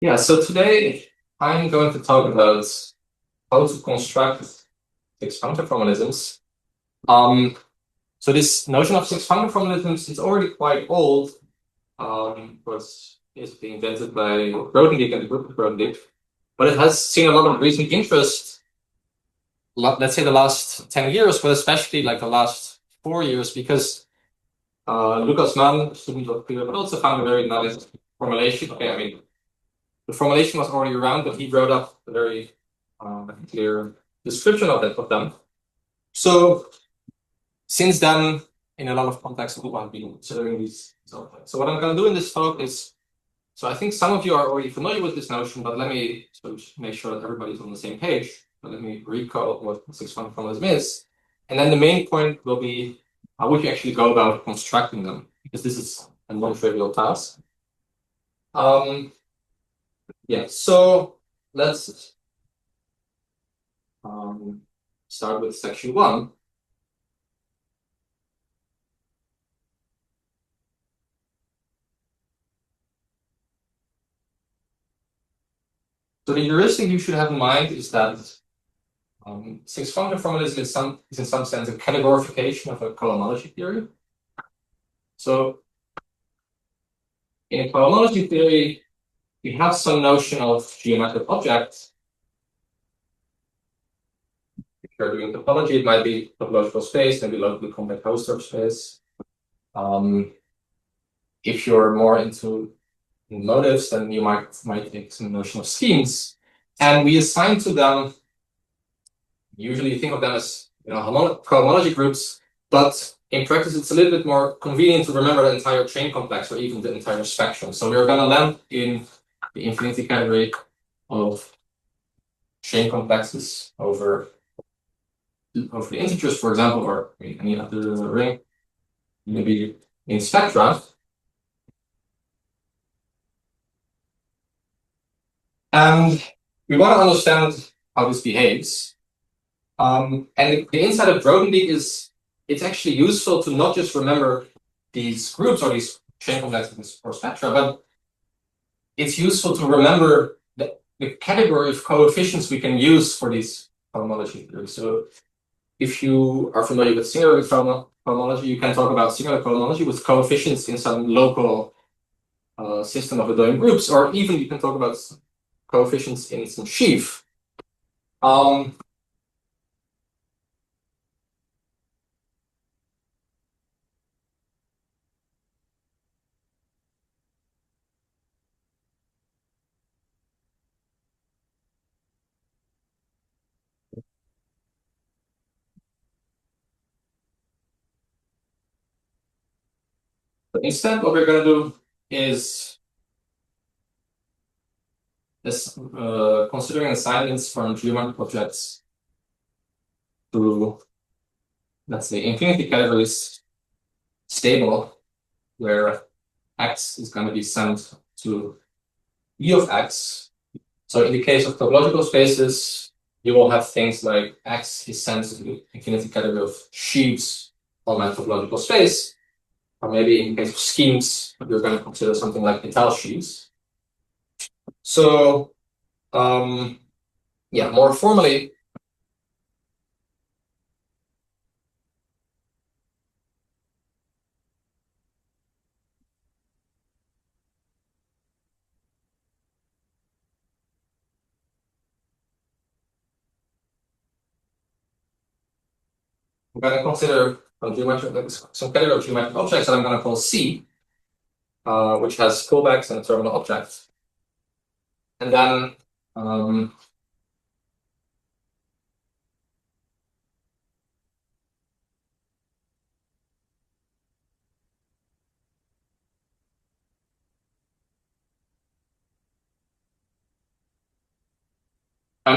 Yeah, so today I'm going to talk about how to construct six-functor formalisms. So this notion of six-functor formalisms is already quite old. Was basically invented by Grothendieck and the group of Grothendieck, but it has seen a lot of recent interest. Let's say the last 10 years, but especially like the last 4 years, because Lucas Mann, student of Peter, but also found a very nice formulation. Okay, I mean, the formulation was already around, but he wrote up a very clear description of them. So since then, in a lot of contexts, people have been considering these. So what I'm going to do in this talk is, so I think some of you are already familiar with this notion, but let me sort of make sure that everybody's on the same page. But let me recall what six-functor formalism is. And then the main point will be, how would you actually go about constructing them? Because this is a non-trivial task. Yeah, so let's start with section 1. So the heuristic you should have in mind is that six-functor formalism is in some sense a categorification of a cohomology theory. So in a cohomology theory, you have some notion of geometric objects. If you're doing topology, it might be topological space, maybe locally compact Hausdorff space. If you're more into motives, then you might take some notion of schemes. And we assign to them, usually you think of them as cohomology groups, but in practice, it's a little bit more convenient to remember the entire chain complex or even the entire spectrum. So we're going to land in the infinity category of chain complexes over the integers, for example, or any other ring, maybe in spectra. And we want to understand how this behaves. And the insight of Grothendieck is it's actually useful to not just remember these groups or these chain complexes or spectra, but it's useful to remember the category of coefficients we can use for these cohomology theories. So if you are familiar with singular cohomology, you can talk about singular cohomology with coefficients in some local system of Abelian groups, or even you can talk about coefficients in some sheaf. But instead, what we're going to do is considering assignments from geometric objects to, let's say, infinity categories stable, where x is going to be sent to E of x. So in the case of topological spaces, you will have things like x is sent to the infinity category of sheaves on my topological space, or maybe in case of schemes, you're going to consider something like Étale sheaves. So, yeah, more formally, I'm going to consider some category of geometric objects that I'm going to call C, which has pullbacks and a terminal object. And then I'm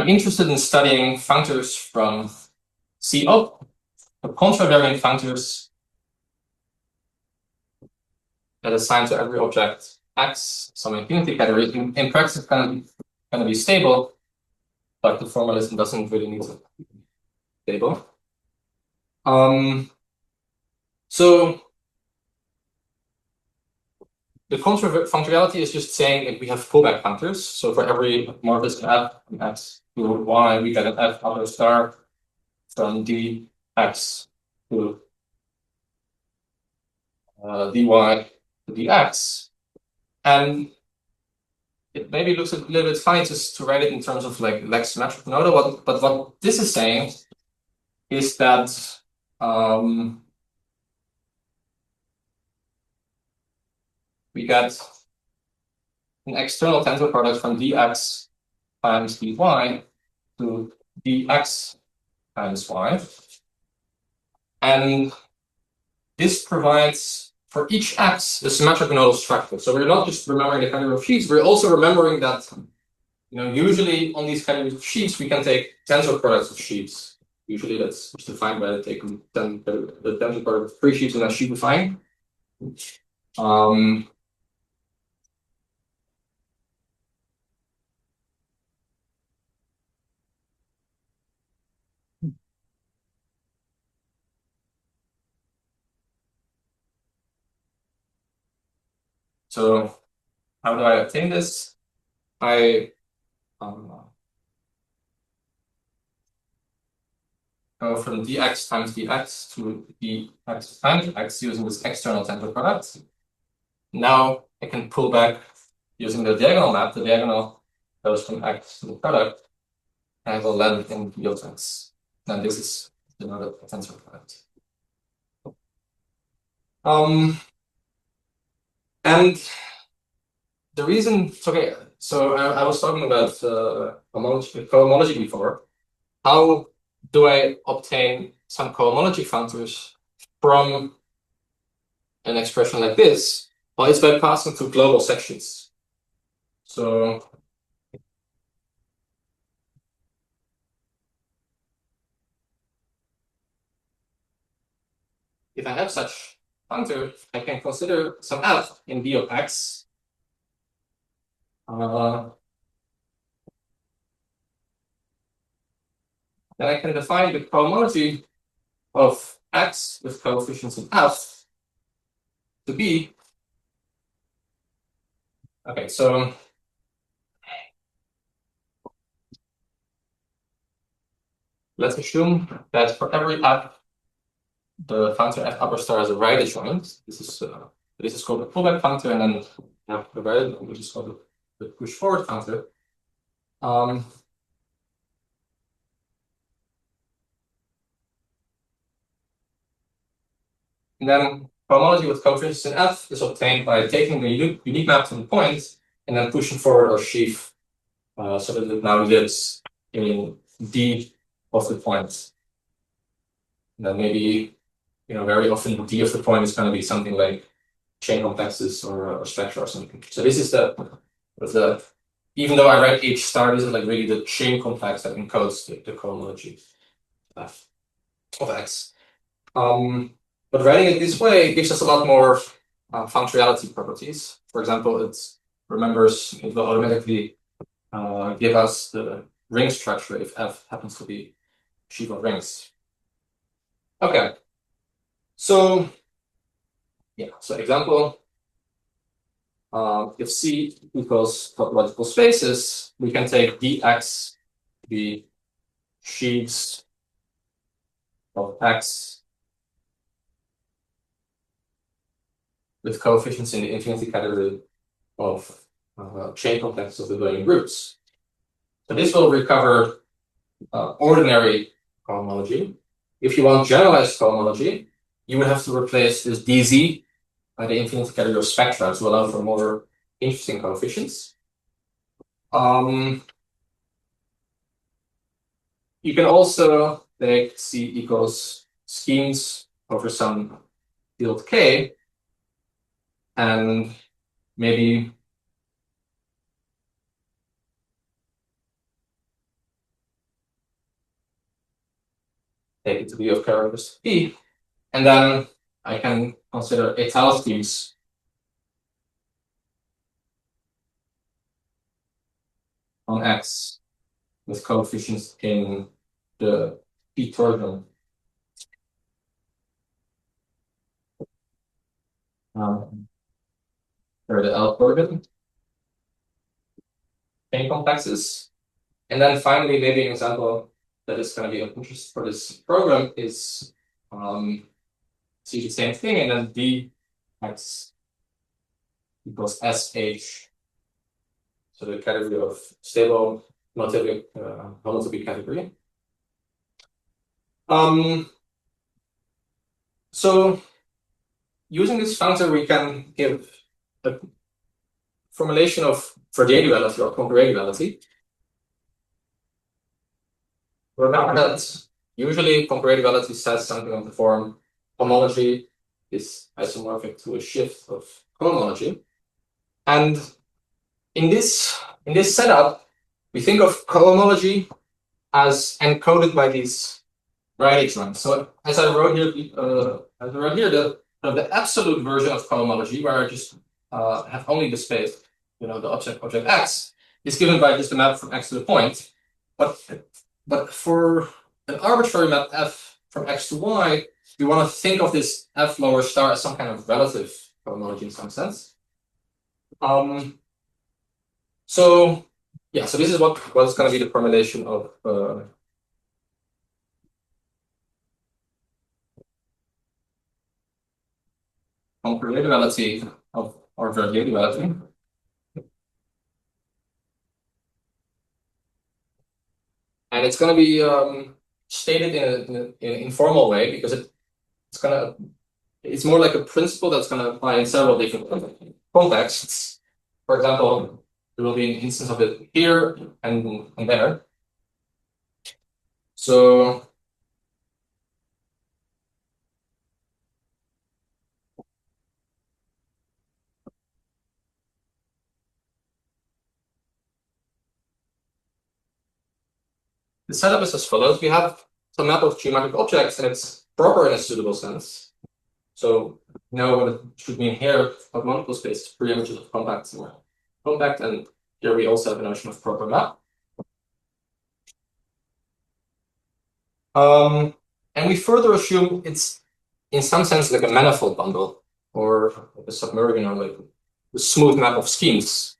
interested in studying functors from C up, the contravariant functors that assign to every object x some infinity category. In practice, it's going to be stable, but the formalism doesn't really need to be stable. So the functionality is just saying if we have pullback functors. So for every morphism f from x to y, we get an f upper star from dx to dy to dx. And it maybe looks a little bit funny to write it in terms of like symmetric nodal, but what this is saying is that we get an external tensor product from dx times dy to dx times y. And this provides for each x a symmetric nodal structure. So we're not just remembering the category of sheets, we're also remembering that usually on these categories of sheets, we can take tensor products of sheets. Usually that's defined by taking the tensor product of 3 sheets and then sheet define. So how do I obtain this? I go from dx times dx to dx times x using this external tensor product. Now I can pull back using the diagonal map. The diagonal goes from x to the product. And I have a length in yield x. And this is the nodal tensor product. And the reason, okay, so I was talking about cohomology before. How do I obtain some cohomology functors from an expression like this? Well, it's by passing through global sections. So if I have such functor, I can consider some f in v of x. Then I can define the cohomology of x with coefficients in f to be. Okay, so let's assume that for every f, the functor f upper star has a right adjoint. This is called the pullback functor, and then the right, which is called the push forward functor. And then cohomology with coefficients in f is obtained by taking the unique map from the point and then pushing forward our sheaf so that it now lives in d of the point. And then maybe, very often d of the point is going to be something like chain complexes or spectra or something. So this is the even though I write H star, this is like really the chain complex that encodes the cohomology of X. But writing it this way gives us a lot more functionality properties. For example, it will automatically give us the ring structure if F happens to be a sheaf of rings. Okay. So example, if C equals topological spaces, we can take dx to be sheaves of X with coefficients in the infinity category of chain complexes of the William groups. So this will recover ordinary cohomology. If you want generalized cohomology, you would have to replace this dz by the infinity category of spectra to allow for more interesting coefficients. You can also take C equals schemes over some field K and maybe take it to be of characteristic P. And then I can consider étale schemes on X with coefficients in the P torsion. or the algorithm, chain complexes. And then finally, maybe an example that is going to be of interest for this program is see the same thing, and then dx equals sh. So the category of stable homotopy category. So using this functor, we can give a formulation of Verdier duality or Poincare duality. Remember that usually Poincare duality says something of the form homology is isomorphic to a shift of cohomology. And in this setup, we think of cohomology as encoded by these right joints. So as I wrote here, the absolute version of cohomology, where I just have only the space, the object X, is given by just a map from X to the point. But for an arbitrary map F from X to Y, we want to think of this F lower star as some kind of relative cohomology in some sense. So this is what is going to be the formulation of Poincare duality of or Verdier duality. And it's going to be stated in an informal way because it's more like a principle that's going to apply in several different contexts. For example, there will be an instance of it here and there. So the setup is as follows. We have some map of geometric objects and it's proper in a suitable sense. So you know what it should mean here of multiple space, three images of compact and here we also have a notion of proper map. And we further assume it's in some sense like a manifold bundle or like a submerging or like a smooth map of schemes.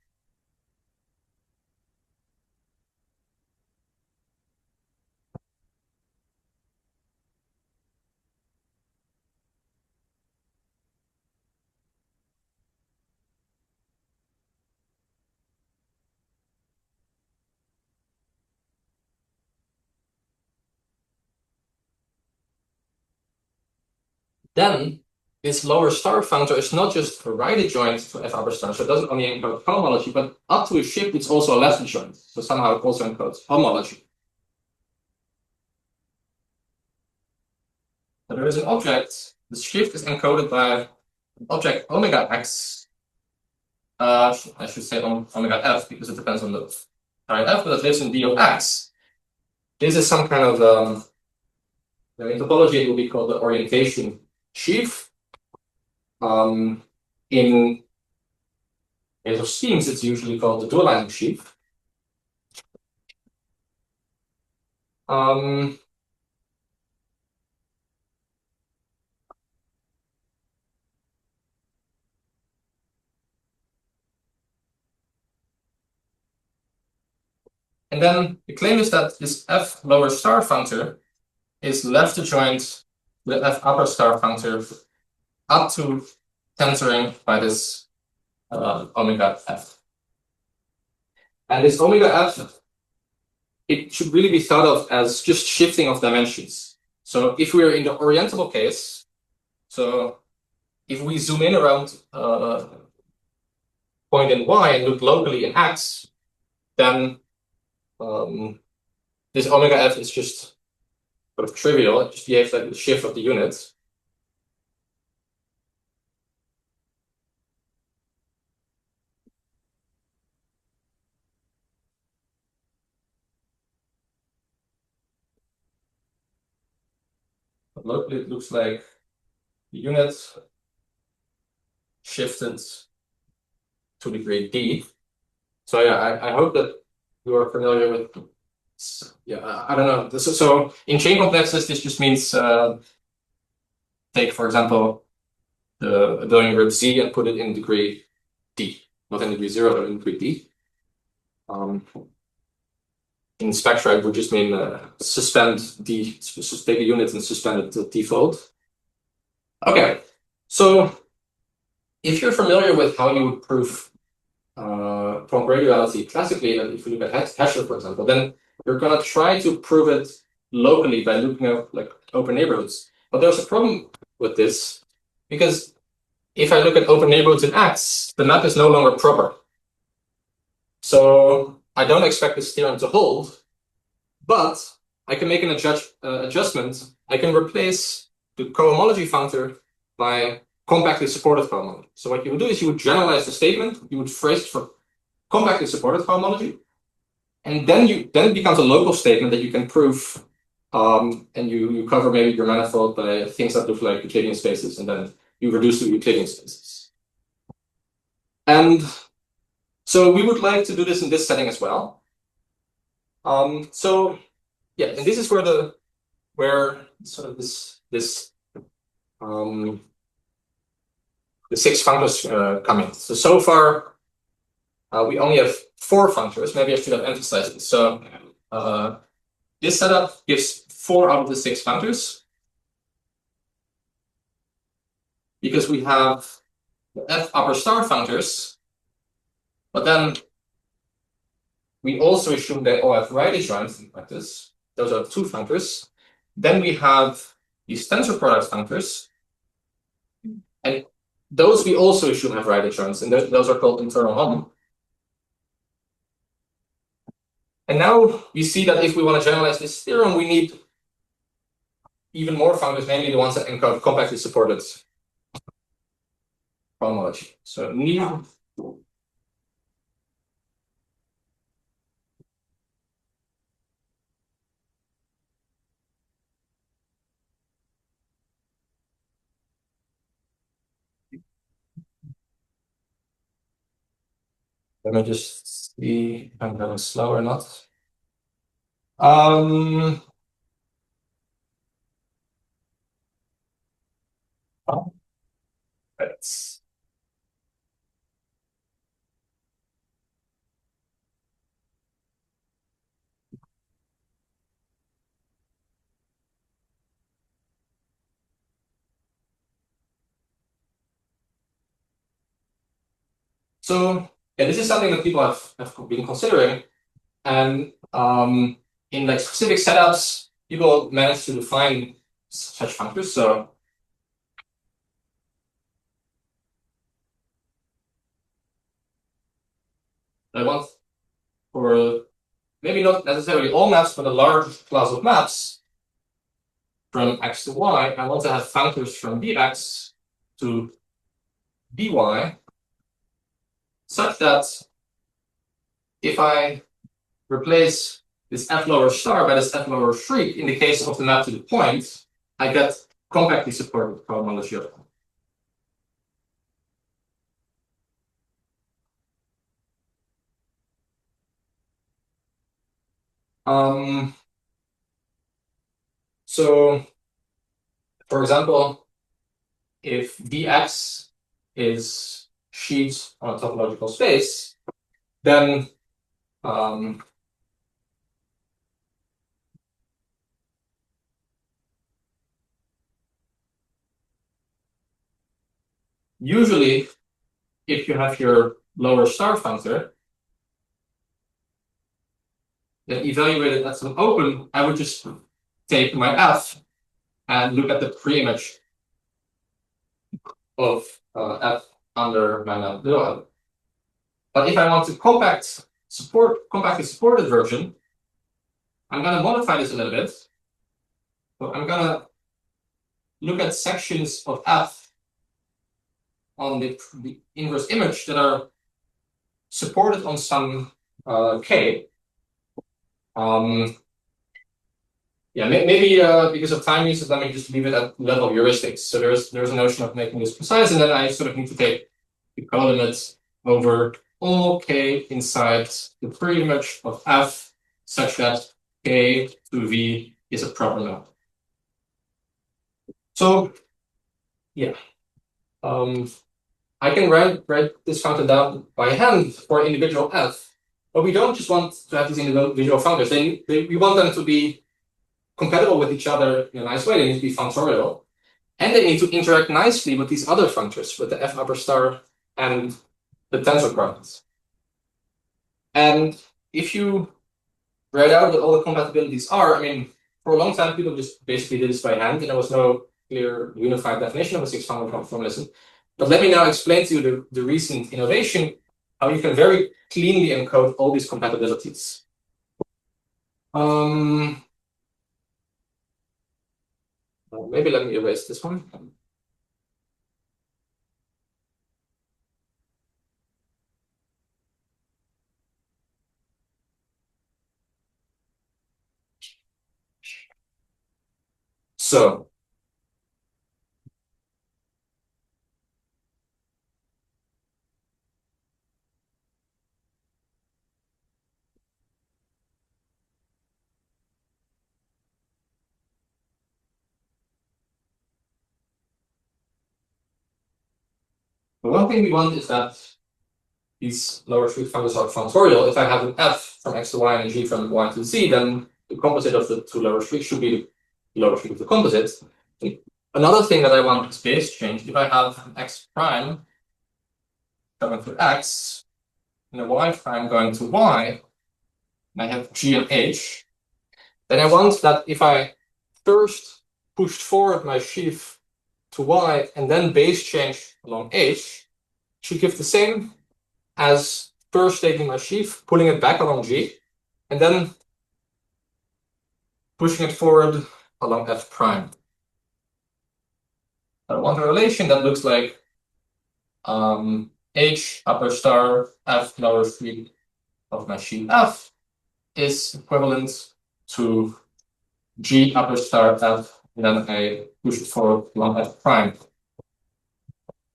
Then this lower star functor is not just a right adjoint to F upper star, so it doesn't only encode cohomology, but up to a shift, it's also a left adjoint. So somehow it also encodes homology. So there is an object, the shift is encoded by object omega x. I should say omega f because it depends on the f, but it lives in D of x. This is some kind of in topology it will be called the orientation sheaf. In case of schemes, it's usually called the dualizing sheaf. And then the claim is that this F lower star functor is left adjoint with F upper star functor up to tensoring by this omega F. And this omega F, it should really be thought of as just shifting of dimensions. So if we're in the orientable case, so if we zoom in around point in Y and look locally in X, then this omega F is just sort of trivial. It just behaves like the shift of the unit. But locally it looks like the unit shifted to degree D. So yeah, I hope that you are familiar with, I don't know. So in chain complexes, this just means take, for example, the abelian group Z and put it in degree D, not in degree 0, but in degree D. In spectra, it would just mean suspend D, take a unit and suspend it to default. Okay, so if you're familiar with how you would prove graduality classically, and if you look at Hesher, for example, then you're going to try to prove it locally by looking at like open neighborhoods. But there's a problem with this, because if I look at open neighborhoods in X, the map is no longer proper. So I don't expect this theorem to hold, but I can make an adjustment. I can replace the cohomology functor by compactly supported cohomology. So what you would do is you would generalize the statement, you would phrase it for compactly supported cohomology, and then it becomes a local statement that you can prove, and you cover maybe your manifold by things that look like Euclidean spaces, and then you reduce to Euclidean spaces. And so we would like to do this in this setting as well. So yeah, and this is where sort of the six functors come in. So far we only have 4 functors. Maybe I should have emphasized this. So this setup gives 4 out of the 6 functors, because we have the F upper star functors, but then we also assume they all have right adjoints like this. Those are 2 functors. Then we have these tensor product functors, and those we also assume have right adjoints, and those are called internal hom. And now we see that if we want to generalize this theorem, we need even more functors, namely the ones that encode compactly supported cohomology. So need let me just see if I'm going slow or not. Right. So yeah, this is something that people have been considering, and in like specific setups, people manage to define such functors. So I want, for maybe not necessarily all maps, but a large class of maps from X to Y, I want to have functors from Bx to By, such that if I replace this F lower star by this F lower shriek in the case of the map to the point, I get compactly supported cohomology of them. So, for example, if Dx is sheet on a topological space, then usually, if you have your lower star functor, then evaluated at some open, I would just take my F and look at the pre-image of F under my map below. But if I want to compactly supported version, I'm going to modify this a little bit. So I'm going to look at sections of F on the inverse image that are supported on some K. Yeah, maybe because of time use, let me just leave it at level heuristics. So there's a notion of making this precise, and then I sort of need to take the co-limits over all K inside the pre-image of F, such that K to V is a proper map. So yeah. I can write this functor down by hand for individual f, but we don't just want to have these individual functors. We want them to be compatible with each other in a nice way. They need to be functorial. And they need to interact nicely with these other functors, with the f upper star and the tensor products. And if you write out what all the compatibilities are, I mean, for a long time, people just basically did this by hand, and there was no clear unified definition of a six-functor formalism. But let me now explain to you the recent innovation, how you can very cleanly encode all these compatibilities. Maybe let me erase this one. So the one thing we want is that these lower street functors are functorial. If I have an f from x to y and a g from y to z, then the composite of the two lower streets should be the lower street of the composite. Another thing that I want is base change. If I have an x prime going to x and a y prime going to y, and I have g and h, then I want that if I first pushed forward my sheaf to y and then base change along h, should give the same as first taking my sheaf, pulling it back along g, and then pushing it forward along f prime. I want a relation that looks like h upper star f lower street of my sheaf f is equivalent to g upper star f, and then I push it forward along f prime.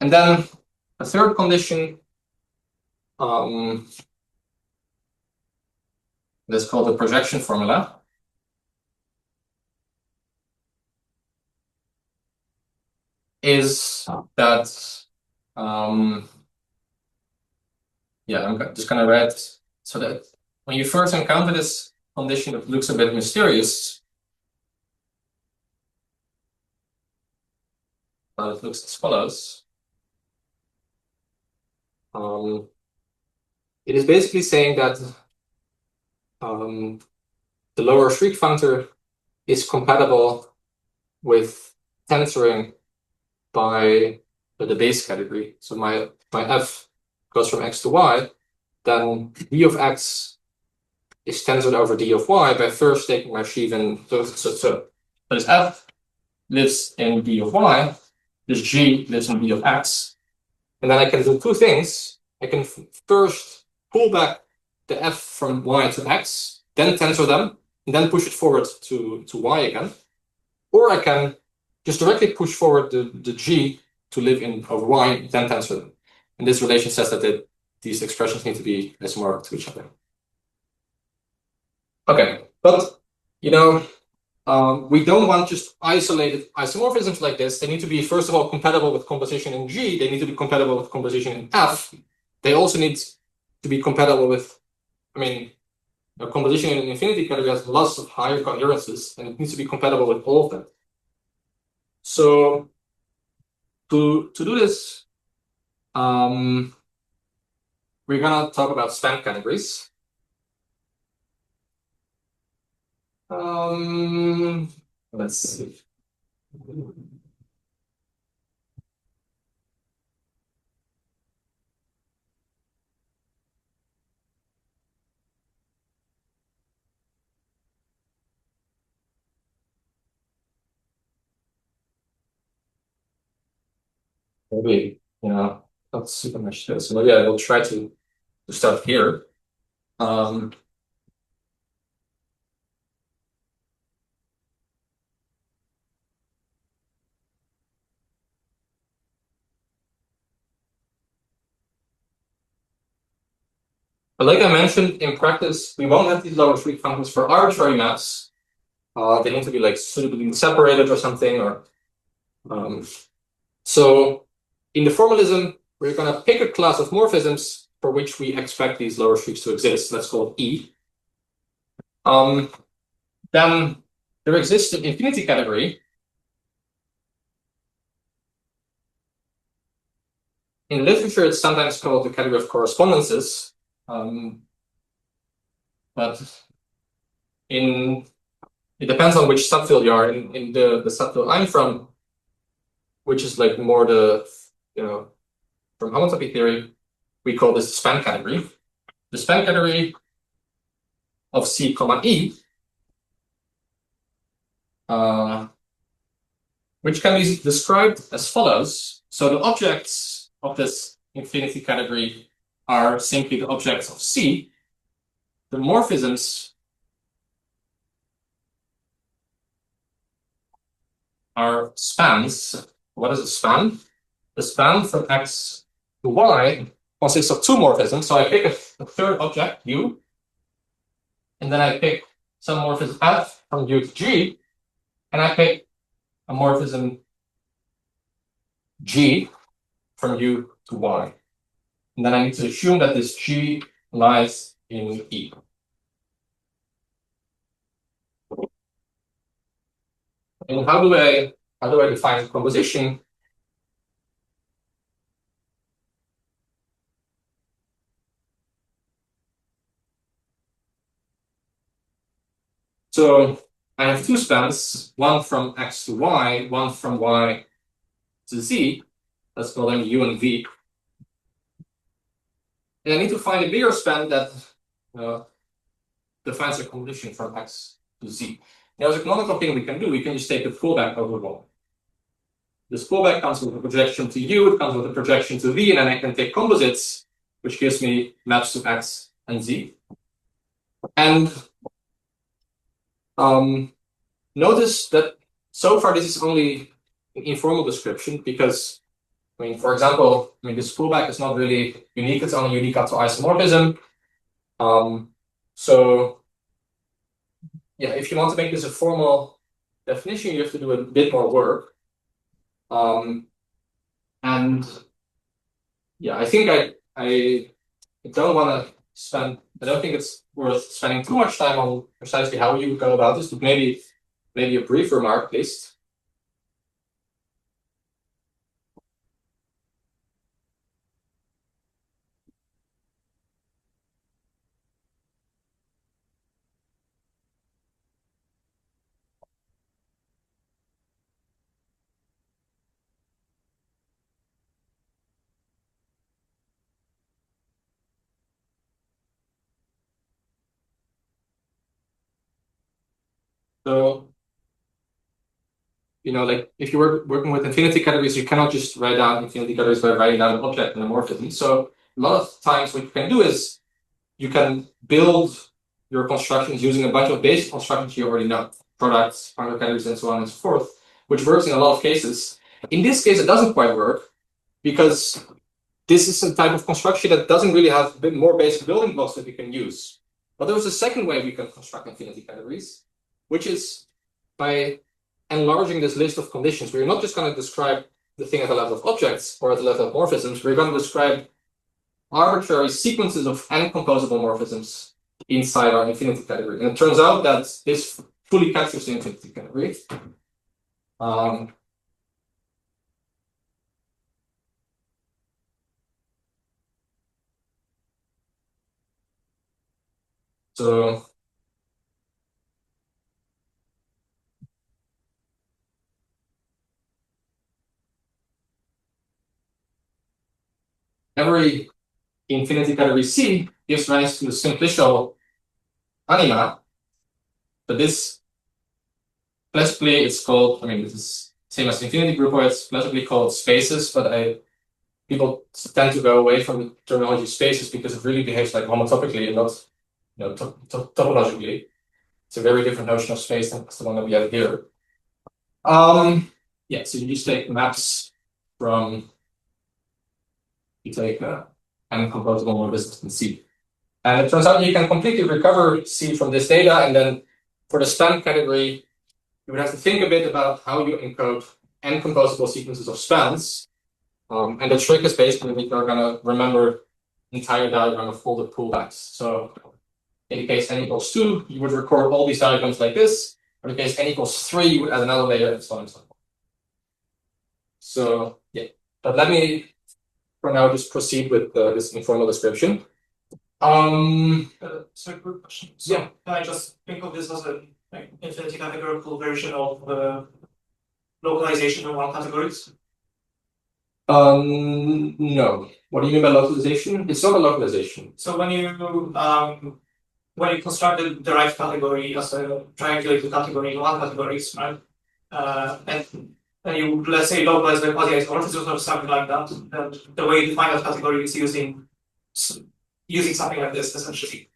And then the third condition, that's called the projection formula, is that, I'm just gonna write so that when you first encounter this condition that looks a bit mysterious, but it looks as follows. It is basically saying that the lower Schrieg functor is compatible with tensoring by the base category. So my f goes from x to y, then d of x is tensored over d of y by first taking my sheaf and so this f lives in d of y, this g lives in d of x, and then I can do two things. I can first pull back the f from y to x, then tensor them, and then push it forward to y again. Or I can just directly push forward the g to live in over y, then tensor them. And this relation says that these expressions need to be isomorphic to each other. Okay, but we don't want just isolated isomorphisms like this. They need to be, first of all, compatible with composition in G. They need to be compatible with composition in F. They also need to be compatible with, a composition in an infinity category has lots of higher coherences, and it needs to be compatible with all of them. So to do this, we're gonna talk about span categories. Let's see. Maybe, not super much this. So maybe I will try to start here. But like I mentioned, in practice, we won't have these lower Schrieg functions for arbitrary maps. They need to be like suitably separated or something. Or so in the formalism, we're going to pick a class of morphisms for which we expect these lower streaks to exist. Let's call it E. Then there exists an infinity category. In literature, it's sometimes called the category of correspondences. But it depends on which subfield you are. In the subfield I'm from, which is like more the, from homotopy theory, we call this the span category. The span category of C, E, which can be described as follows. So the objects of this infinity category are simply the objects of C. The morphisms are spans. What is a span? The span from X to Y consists of two morphisms. So I pick a third object, U, and then I pick some morphism F from U to G, and I pick a morphism G from U to Y. And then I need to assume that this G lies in E. And how do I define composition? So I have two spans, one from X to Y, one from Y to Z. Let's call them U and V. And I need to find a bigger span that defines a composition from X to Z. Now, there's a canonical thing we can do. We can just take the pullback overall. This pullback comes with a projection to U, it comes with a projection to V, and then I can take composites, which gives me maps to X and Z. And notice that so far this is only an informal description because, for example, this pullback is not really unique. It's only unique up to isomorphism. So yeah, if you want to make this a formal definition, you have to do a bit more work. And yeah, I think I don't want to spend, I don't think it's worth spending too much time on precisely how you would go about this, but maybe a brief remark, please. So, like if you're working with infinity categories, you cannot just write down infinity categories by writing down an object and a morphism. So a lot of times what you can do is you can build your constructions using a bunch of basic constructions you already know, products, functor categories, and so on and so forth, which works in a lot of cases. In this case, it doesn't quite work because this is a type of construction that doesn't really have a bit more basic building blocks that we can use. But there's a second way we can construct infinity categories, which is by enlarging this list of conditions. We're not just going to describe the thing at the level of objects or at the level of morphisms. We're going to describe arbitrary sequences of n-composable morphisms inside our infinity category. And it turns out that this fully captures the infinity category. So every infinity category C gives rise to a simplicial anima. But this classically it's called, this is same as infinity groupoids, classically called spaces, but people tend to go away from the terminology spaces because it really behaves like homotopically and not topologically. It's a very different notion of space than the one that we have here. Yeah, so you just take maps from, you take n-composable morphisms in C. And it turns out you can completely recover C from this data, and then for the span category, you would have to think a bit about how you encode n-composable sequences of spans. And the trick is basically that you're gonna remember the entire diagram of all the pullbacks. So in the case n equals 2, you would record all these diagrams like this. In the case n equals 3, you would add another layer and so on and so forth. So yeah, but let me for now just proceed with this informal description. So quick question. So yeah, can I just think of this as a infinity categorical version of localization in one categories? No. What do you mean by localization? It's not a localization. So when you construct the derived category as a triangulated category in one categories, right? And you, let's say, localize the quasi-isomorphisms or something like that, then the way you define that category is using something like this, essentially.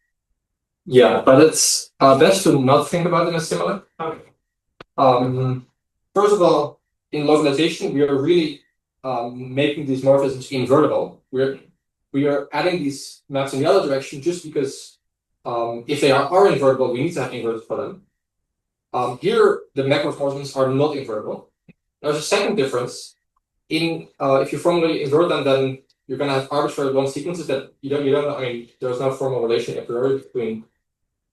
Yeah, but it's best to not think about it as similar. Okay. First of all, in localization, we are really making these morphisms invertible. We are adding these maps in the other direction just because if they are invertible, we need to have inverted for them. Here, the macromorphisms are not invertible. There's a second difference. If you formally invert them, then you're going to have arbitrary long sequences that you don't know. I mean, there's no formal relation a priori between.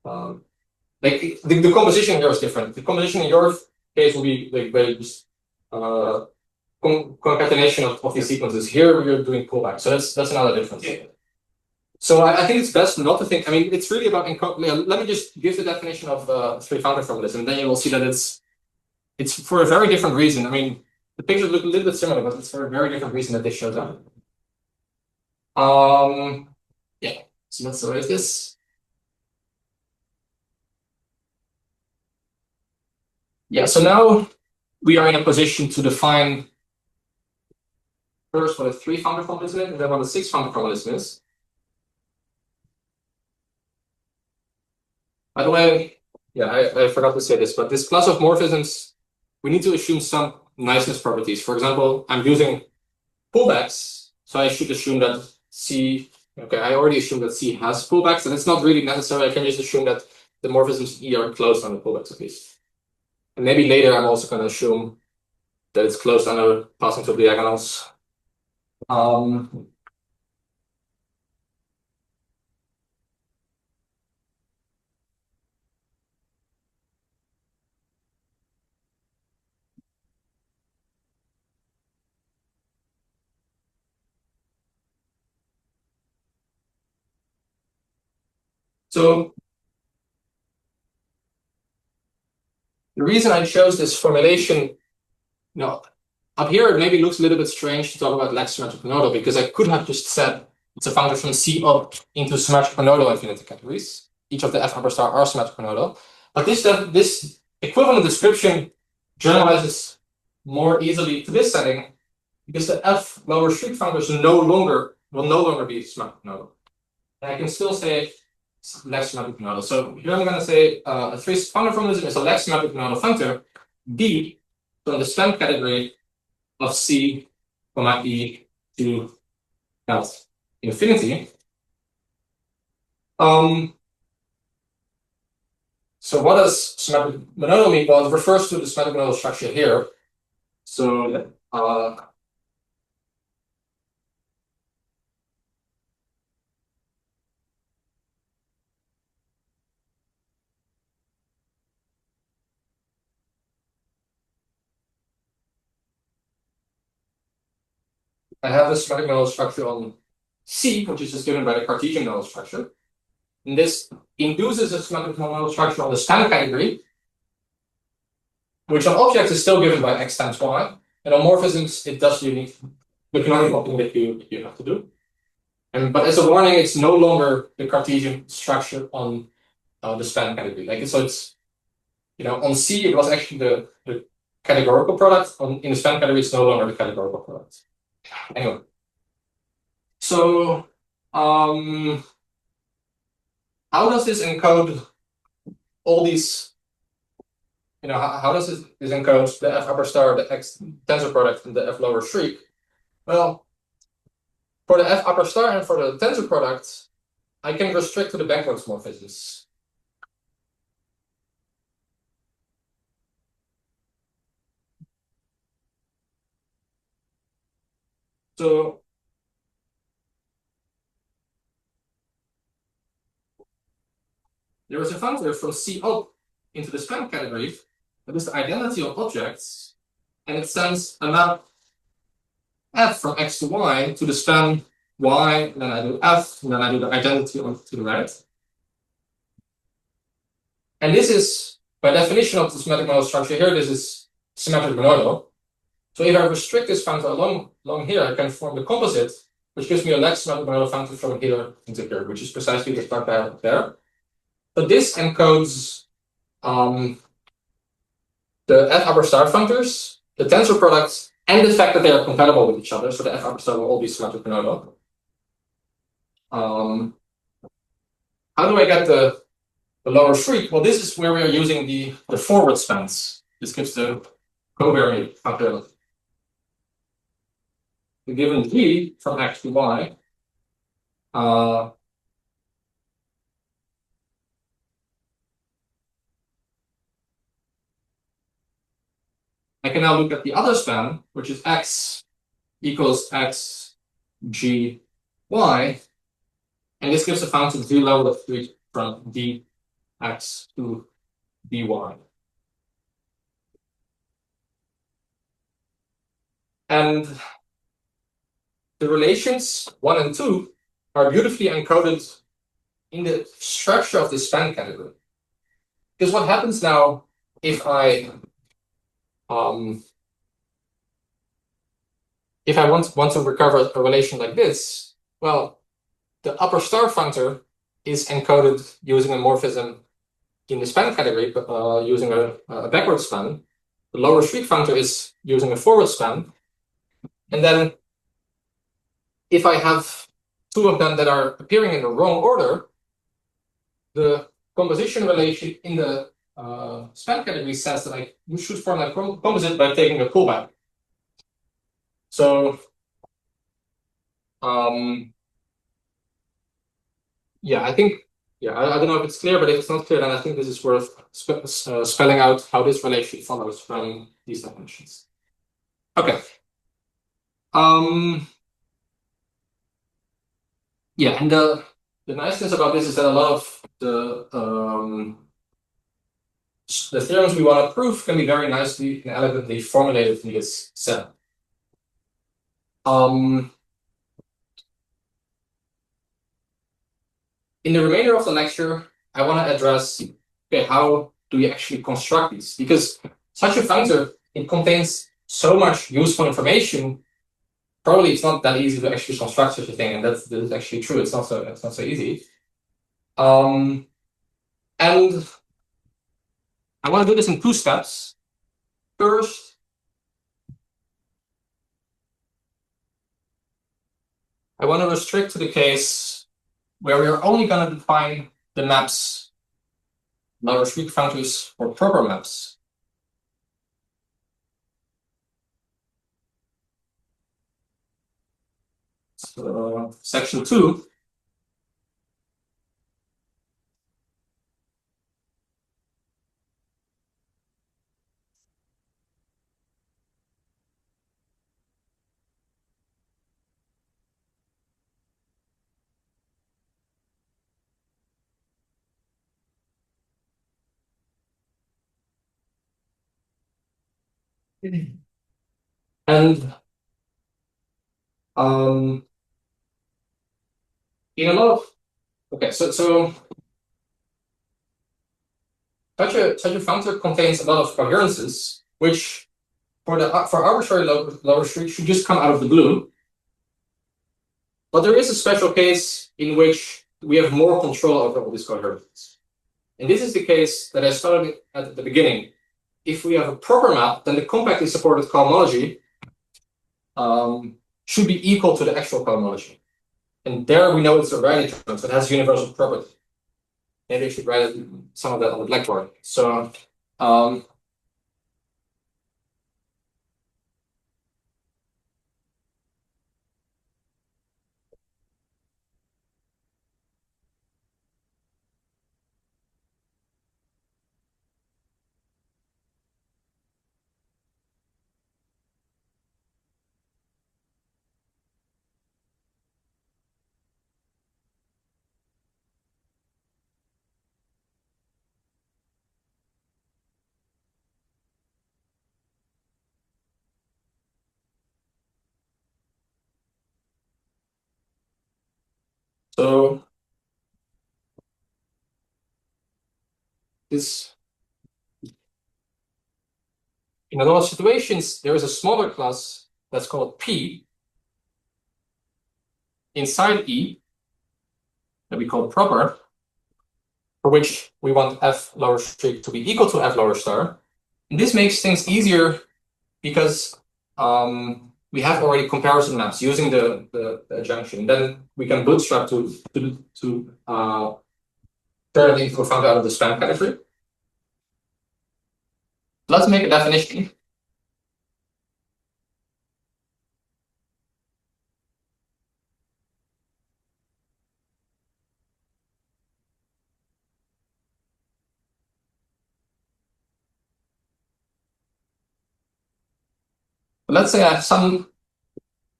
Like the composition here is different. The composition in your case will be like very just concatenation of these sequences. Here we are doing pullback, so that's another difference. Yeah. So I think it's best not to think. I mean, it's really about let me just give the definition of three-functor formalism, and then you will see that it's for a very different reason. I mean, the pictures look a little bit similar, but it's for a very different reason that this shows up. Yeah. So let's erase this. Yeah. So now we are in a position to define first what a three-functor formalism is, and then what a six-functor formalism is. By the way, yeah, I forgot to say this, but this class of morphisms, we need to assume some niceness properties. For example, I'm using pullbacks, so I should assume that C, okay, I already assumed that C has pullbacks, and it's not really necessary. I can just assume that the morphisms E are closed on the pullbacks at least. And maybe later I'm also going to assume that it's closed under passing through diagonals. So the reason I chose this formulation, up here it maybe looks a little bit strange to talk about Lex symmetric nodal because I could have just said it's a function from C up into symmetric nodal infinity categories. Each of the F upper star are symmetric nodal. But this equivalent description generalizes more easily to this setting because the F lower street functors will no longer be symmetric nodal. And I can still say Lex symmetric nodal. So here I'm going to say a three-functor formalism is a Lex symmetric nodal functor B from the span category of C, E to F infinity. So what does symmetric nodal mean? Well, it refers to the symmetric nodal structure here. So I have the symmetric nodal structure on C, which is just given by the Cartesian nodal structure. And this induces a symmetric nodal structure on the span category, which on objects is still given by X times Y. And on morphisms, it does unique the canonical thing that you have to do. But as a warning, it's no longer the Cartesian structure on the span category. Like so, it's on C it was actually the categorical product. In the span category, it's no longer the categorical product. Anyway, so how does this encode all these? How does this encode the F upper star, the X tensor product, and the F lower streak? Well, for the F upper star and for the tensor product, I can restrict to the backwards morphisms. So there is a functor from C up into the span category that is the identity of objects, and it sends a map f from x to y to the span y, and then I do f, and then I do the identity on to the right. And this is, by definition of the symmetric model structure here, this is symmetric monoidal. So if I restrict this functor along here, I can form the composite, which gives me a next symmetric monoidal functor from here into here, which is precisely the structure I have there. But this encodes the f upper star functors, the tensor products, and the fact that they are compatible with each other. So the f upper star will all be symmetric monoidal. How do I get the lower shriek? Well, this is where we are using the forward spans. This gives the covariant functor. The given g from x to y, I can now look at the other span, which is x equals x g y, and this gives a function g lower of 3 from dx to dy. And the relations 1 and 2 are beautifully encoded in the structure of the span category. Because what happens now if I want to recover a relation like this, well, the upper star functor is encoded using a morphism in the span category, using a backward span. The lower shriek functor is using a forward span. And then if I have two of them that are appearing in the wrong order, the composition relation in the span category says that I should form that composite by taking a pullback. So yeah, I think, I don't know if it's clear, but if it's not clear, then I think this is worth spelling out how this relation follows from these definitions. Okay. Yeah, and the niceness about this is that a lot of the theorems we want to prove can be very nicely and elegantly formulated in this set. In the remainder of the lecture, I want to address, okay, how do you actually construct these? Because such a functor, it contains so much useful information. Probably it's not that easy to actually construct such a thing, and that is actually true. It's not so easy. And I want to do this in 2 steps. First, I want to restrict to the case where we are only going to define the maps, lower shriek functors for proper maps. So, section 2. And in a lot of, okay, so such a functor contains a lot of coherences, which for arbitrary lower shriek should just come out of the blue. But there is a special case in which we have more control over all these coherences. And this is the case that I started at the beginning. If we have a proper map, then the compactly supported cohomology should be equal to the actual cohomology. And there we know it's a Riley term, so it has universal property. Maybe I should write some of that on the blackboard. So So this, in a lot of situations, there is a smaller class that's called P inside E that we call proper, for which we want F lower string to be equal to F lower star. And this makes things easier because we have already comparison maps using the adjunction. Then we can bootstrap to turn it into a function out of the span category. Let's make a definition. Let's say I have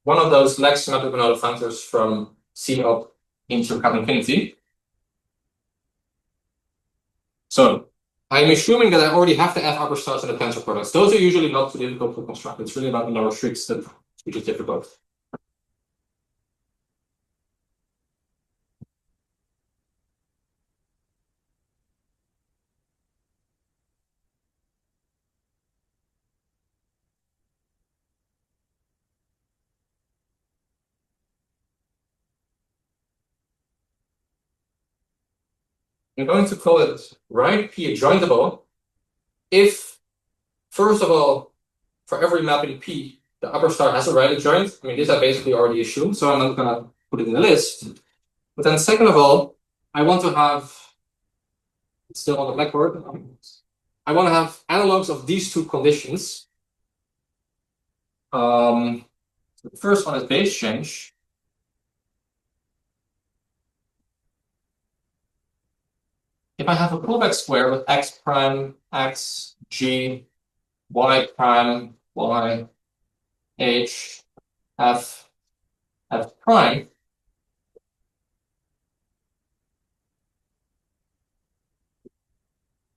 one of those leg symmetric nodal functors from C up into cut infinity. So I'm assuming that I already have the F upper stars and the tensor products. Those are usually not too difficult to construct. It's really about the lower streaks that which is difficult. I'm going to call it right P adjointable if, first of all, for every map in P, the upper star has a right adjoint. I mean, this I basically already assumed, so I'm not going to put it in the list. But then second of all, I want to have, it's still on the blackboard, I want to have analogs of these two conditions. The first one is base change. If I have a pullback square with x prime, x, g, y prime, y, h, f, f prime,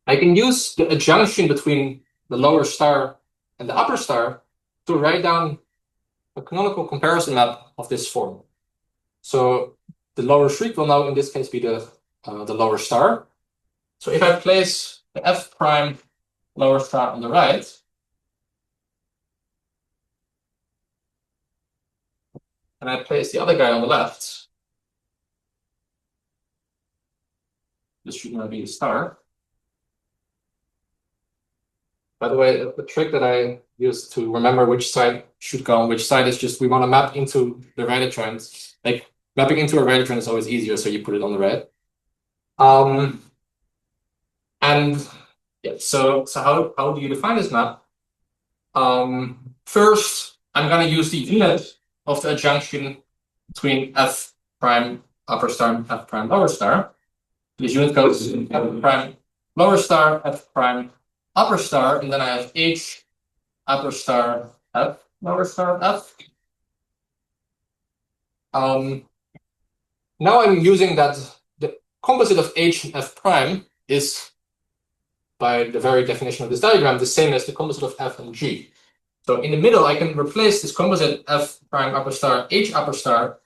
I can use the adjunction between the lower star and the upper star to write down a canonical comparison map of this form. So the lower streak will now in this case be the lower star. So if I place the f prime lower star on the right, and I place the other guy on the left, this should now be the star. By the way, the trick that I use to remember which side should go on which side is just we want to map into the right adjoint. Like mapping into a right adjoint is always easier, so you put it on the right. And yeah, so how do you define this map? First, I'm going to use the unit of the adjunction between f prime upper star and f prime lower star. This unit goes f prime lower star, f prime upper star, and then I have h upper star, f lower star, f. Now I'm using that the composite of h and f prime is, by the very definition of this diagram, the same as the composite of f and g. So in the middle, I can replace this composite f prime upper star, h upper star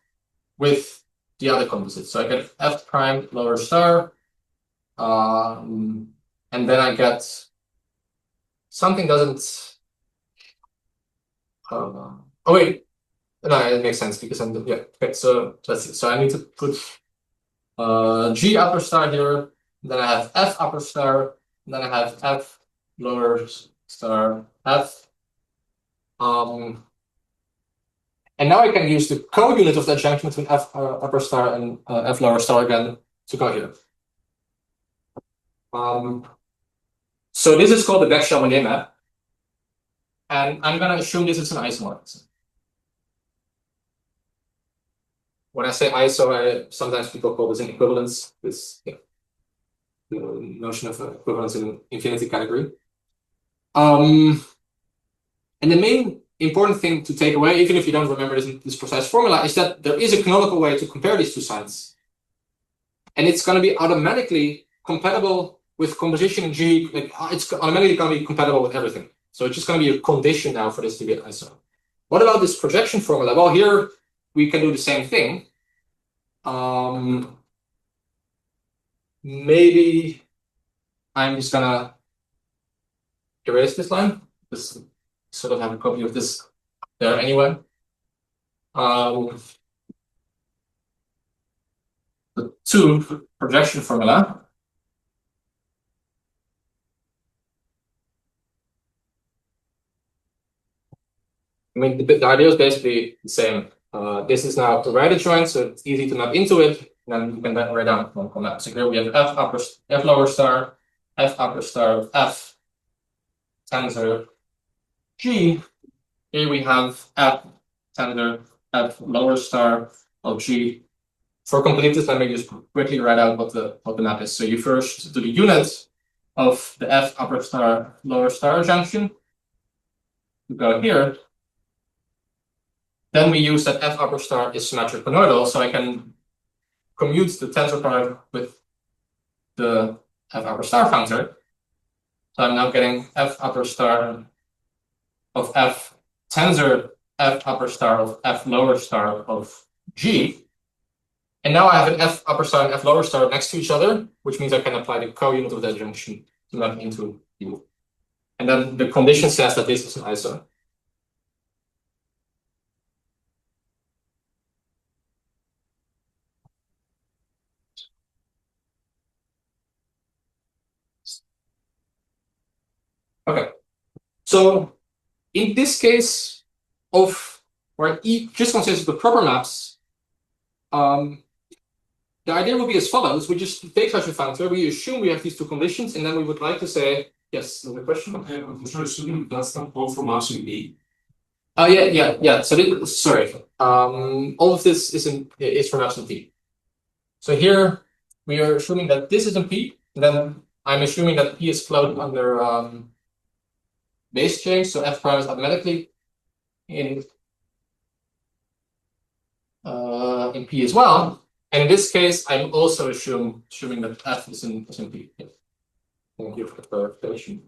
with the other composite. So I get f prime lower star, and then I get something doesn't. Oh wait, no, it makes sense because I'm yeah. Okay, so let's see. So I need to put g upper star here. Then I have f upper star. Then I have f lower star f. And now I can use the co-unit of that junction between f upper star and f lower star again to go here. So this is called the Beck-Charbonnier map. And I'm going to assume this is an isomorphism. When I say iso, sometimes people call this an equivalence. This the notion of equivalence in infinity category. And the main important thing to take away, even if you don't remember this precise formula, is that there is a canonical way to compare these two signs. And it's going to be automatically compatible with composition in G. Like, it's automatically going to be compatible with everything. So it's just going to be a condition now for this to be an iso. What about this projection formula? Well, here we can do the same thing. Maybe I'm just gonna erase this line. Just sort of have a copy of this there anyway. The two projection formula. I mean, the idea is basically the same. This is now the right adjoint, so it's easy to map into it. And then you can then write down one map. So here we have f lower star, f upper star, f tensor g. Here we have f tensor, f lower star of g. For completeness, let me just quickly write out what the map is. So you first do the unit of the f upper star lower star junction. You go here. Then we use that f upper star is symmetric conoidal, so I can commute the tensor product with the f upper star functor. So I'm now getting f upper star of f tensor f upper star of f lower star of g. And now I have an f upper star and f lower star next to each other, which means I can apply the co-unit of that junction to map into u. And then the condition says that this is an iso. Okay. So in this case of where E just consists of the proper maps, the idea would be as follows. We just take such a functor, we assume we have these two conditions, and then we would like to say, yes, another question? That's not both from us and B. Yeah. So sorry. All of this is from us and P. So here we are assuming that this is in P, and then I'm assuming that P is floated under base change, so f prime is automatically in P as well. And in this case, I'm also assuming that f is in P. Yeah. Thank you for the clarification.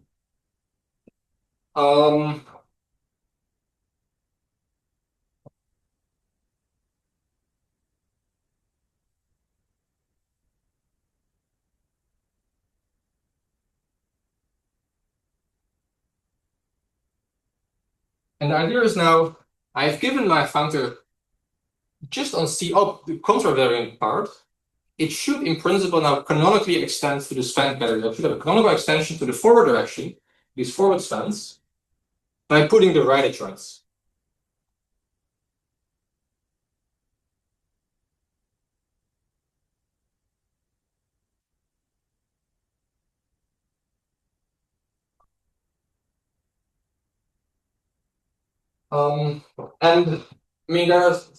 And the idea is now, I've given my functor just on C up the contravariant part. It should, in principle, now canonically extend to the span category. It should have a canonical extension to the forward direction, these forward spans, by putting the right adjoints.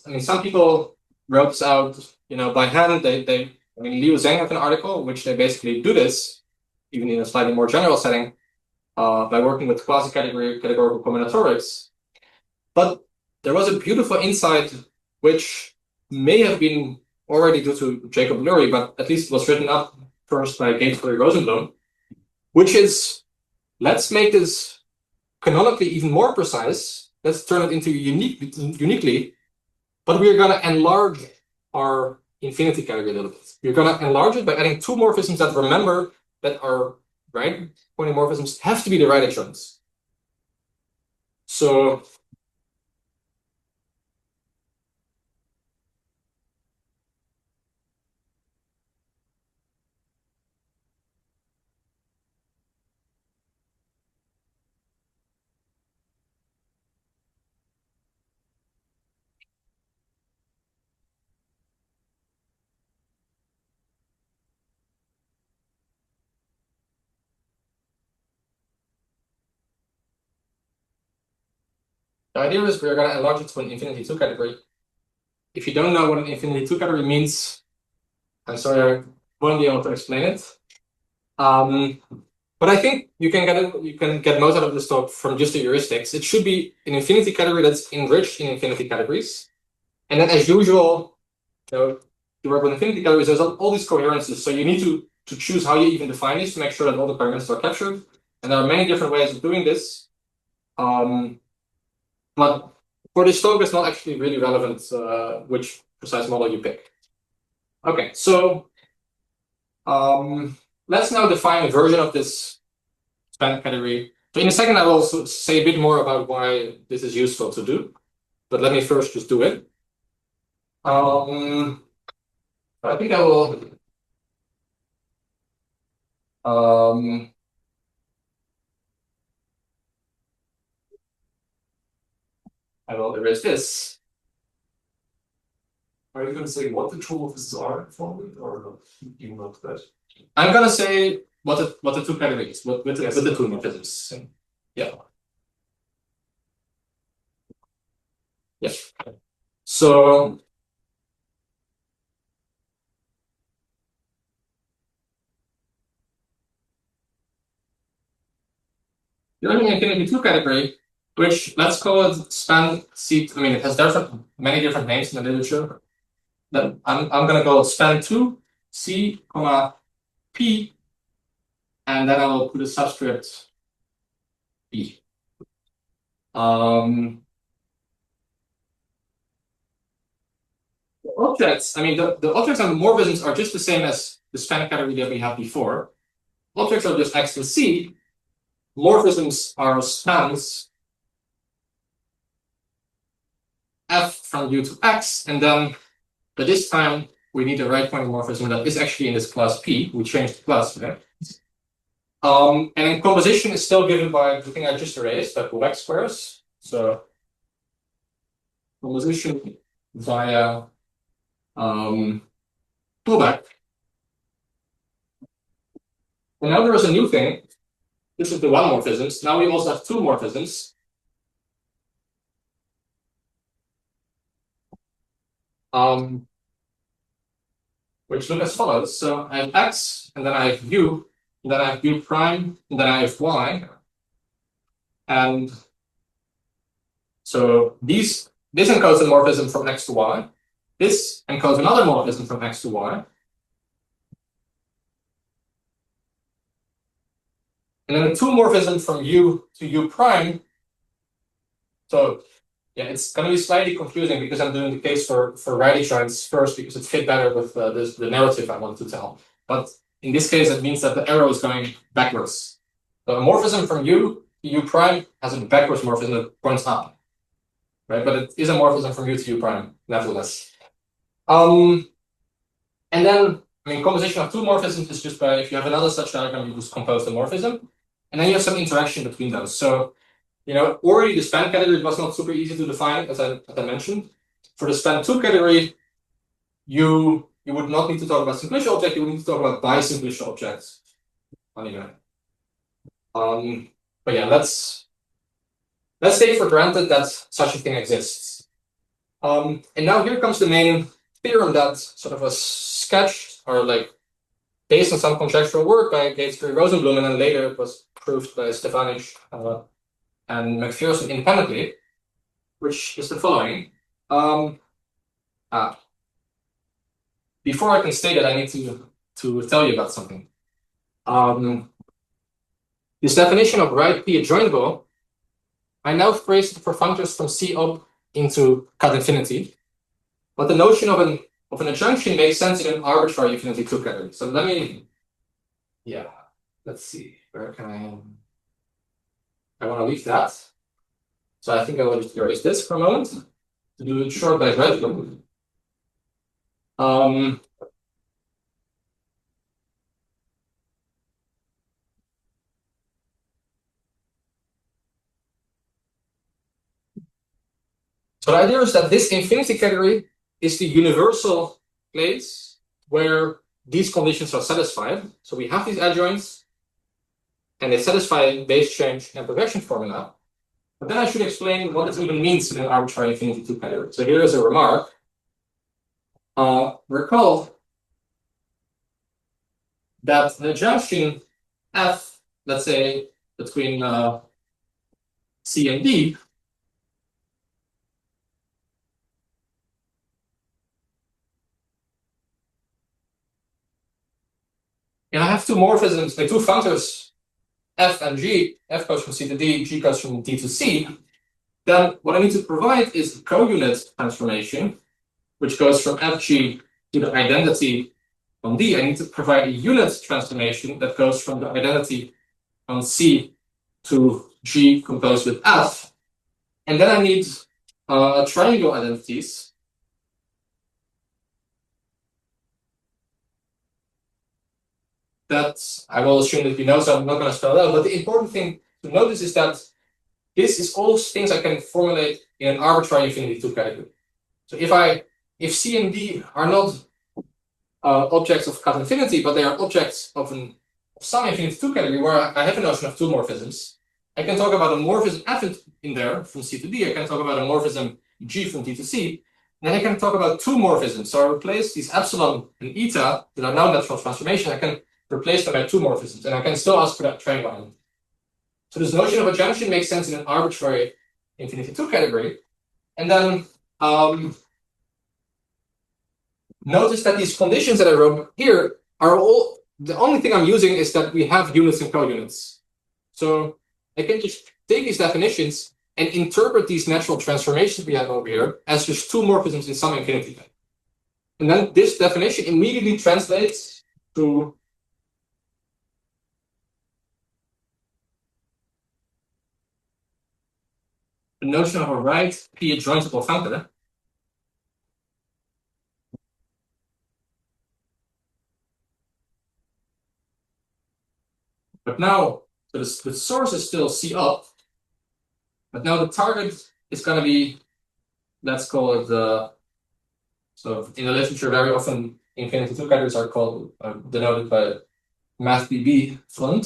And some people wrote this out, by hand. Liu Zheng have an article in which they basically do this, even in a slightly more general setting, by working with quasi-categorical combinatorics. But there was a beautiful insight which may have been already due to Jacob Lurie, but at least was written up first by Gatesbury Rosenblum, which is, let's make this canonically even more precise. Let's turn it into uniquely, but we're going to enlarge our infinity category a little bit. We're going to enlarge it by adding two morphisms that remember that our right pointing morphisms have to be the right adjoints. So the idea is we're going to enlarge it to an infinity 2 category. If you don't know what an infinity 2 category means, I'm sorry, I won't be able to explain it. But I think you can get most out of this talk from just the heuristics. It should be an infinity category that's enriched in infinity categories. And then as usual, to work with infinity categories, there's all these coherences. So you need to choose how you even define this to make sure that all the parameters are captured. And there are many different ways of doing this. But for this talk, it's not actually really relevant which precise model you pick. Okay, so let's now define a version of this span category. So in a second, I will also say a bit more about why this is useful to do, but let me first just do it. I think I will. I will erase this. Are you going to say what the two offices are for me, or you not that? I'm going to say what the two categories, with the two mechanisms. Yeah. Yeah. So you're looking at infinity two category, which let's call it span C. I mean, it has many different names in the literature. Then I'm going to call it span 2 C, P, and then I will put a subscript P. Objects, I mean, the objects and the morphisms are just the same as the span category that we had before. Objects are just X and C. Morphisms are spans F from U to X, and then, but this time we need a right pointing morphism that is actually in this class P. We changed the class, right? And then composition is still given by the thing I just erased, by Quebec squares. So composition via pullback. And now there is a new thing. This is the one morphisms. Now we also have two morphisms. Which look as follows. So I have X, and then I have U, and then I have U prime, and then I have Y. And so this encodes a morphism from X to Y. This encodes another morphism from X to Y. And then a two morphism from U to U prime. So yeah, it's going to be slightly confusing because I'm doing the case for righty joints first because it fit better with the narrative I want to tell. But in this case, it means that the arrow is going backwards. So a morphism from U to U prime has a backwards morphism that points up. Right, but it is a morphism from U to U prime, nevertheless. And then, I mean, composition of two morphisms is just by, if you have another such diagram, you just compose the morphism. And then you have some interaction between those. So, you know, already the span category was not super easy to define, as I mentioned. For the span 2 category, you would not need to talk about simplicial objects, you would need to talk about bisimplicial objects. Anyway. But yeah, let's take for granted that such a thing exists. And now here comes the main theorem that sort of was sketched or like based on some conjectural work by Gatesbury Rosenblum, and then later it was proved by Stefanich and McPherson independently, which is the following. Before I can state it, I need to tell you about something. This definition of right P adjoinable, I now phrase it for functors from C up into cut infinity. But the notion of an adjunction makes sense in an arbitrary infinity 2 category. So let me, yeah, let's see, where can I want to leave that. So I think I will just erase this for a moment to do it short by diagram. So the idea is that this infinity category is the universal place where these conditions are satisfied. So we have these adjoints, and they satisfy base change and projection formula. But then I should explain what it even means in an arbitrary infinity 2 category. So here is a remark. Recall that the adjunction F, let's say, between C and D, and I have two morphisms, like two functors, F and G. F goes from C to D, G goes from D to C. Then what I need to provide is a co-unit transformation, which goes from FG to the identity on D, I need to provide a unit transformation that goes from the identity on C to G composed with F. And then I need triangle identities that I will assume that you know, so I'm not going to spell it out. But the important thing to notice is that this is all things I can formulate in an arbitrary infinity 2 category. So if C and D are not objects of cut infinity, but they are objects of some infinity 2 category where I have a notion of two morphisms, I can talk about a morphism F in there from C to D. I can talk about a morphism G from D to C. And then I can talk about two morphisms. So I replace these epsilon and eta that are now natural transformation. I can replace them by two morphisms, and I can still ask for that triangle element. So this notion of a junction makes sense in an arbitrary infinity 2 category. And then notice that these conditions that I wrote here are all, the only thing I'm using is that we have units and co-units. So I can just take these definitions and interpret these natural transformations we have over here as just two morphisms in some infinity. And then this definition immediately translates to the notion of a right p-adjointable functor. But now, so the source is still C up, but now the target is going to be, let's call it so in the literature, very often infinity 2 categories are called, denoted by math BB font.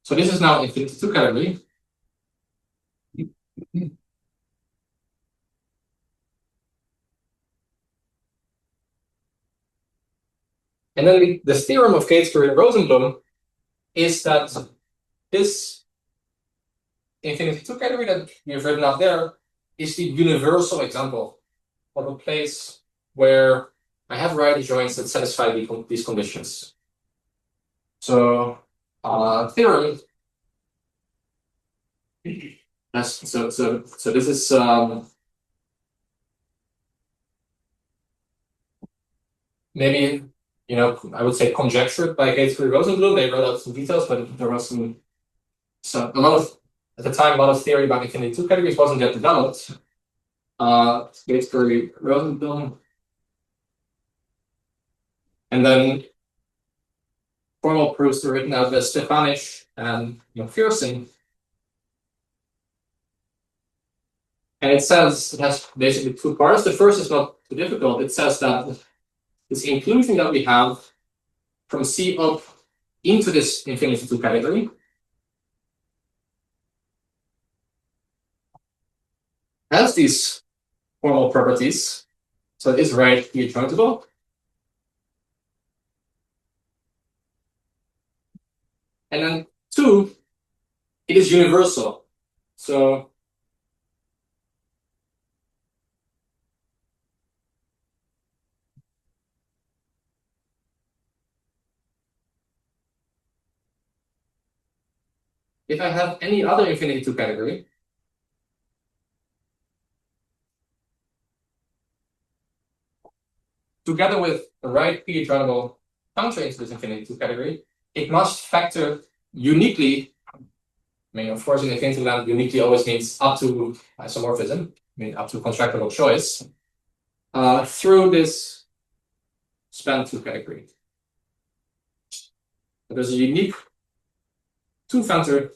So this is now infinity 2 category. And then the theorem of Gates-Curry and Rosenblum is that this infinity 2 category that we have written out there is the universal example of a place where I have right adjoints that satisfy these conditions. So theorem. Yes, so this is maybe, you know, I would say conjectured by Gates-Curry Rosenblum. They wrote out some details, but there was a lot of, at the time, a lot of theory about infinity 2 categories wasn't yet developed. Gates-Curry Rosenblum. And then formal proofs were written out by Stefanisch and McPherson. And it says, it has basically two parts. The first is not too difficult. It says that this inclusion that we have from C up into this infinity 2 category has these formal properties. So it is right p-adjointable. And then two, it is universal. So if I have any other infinity 2 category, together with the right p-adjointable functor into this infinity 2 category, it must factor uniquely. I mean, of course, in infinity land, uniquely always means up to isomorphism, I mean, up to constructible choice, through this span 2 category. So there's a unique 2-functor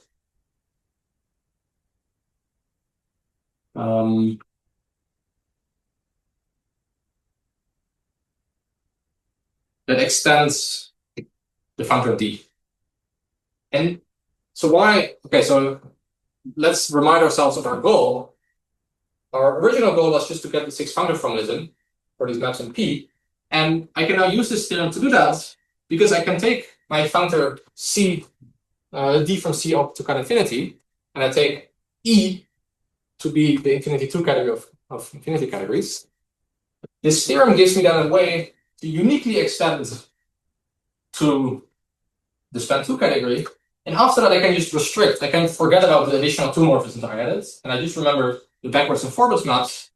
that extends the functor D. And so why? Okay, so let's remind ourselves of our goal. Our original goal was just to get the six-functor formalism for these maps in P. And I can now use this theorem to do that because I can take my functor C, D from C up to cut infinity, and I take E to be the infinity 2 category of infinity categories. This theorem gives me then a way to uniquely extend to the span 2 category. And after that, I can just restrict. I can forget about the additional two morphisms I added. And I just remember the backwards and forwards maps,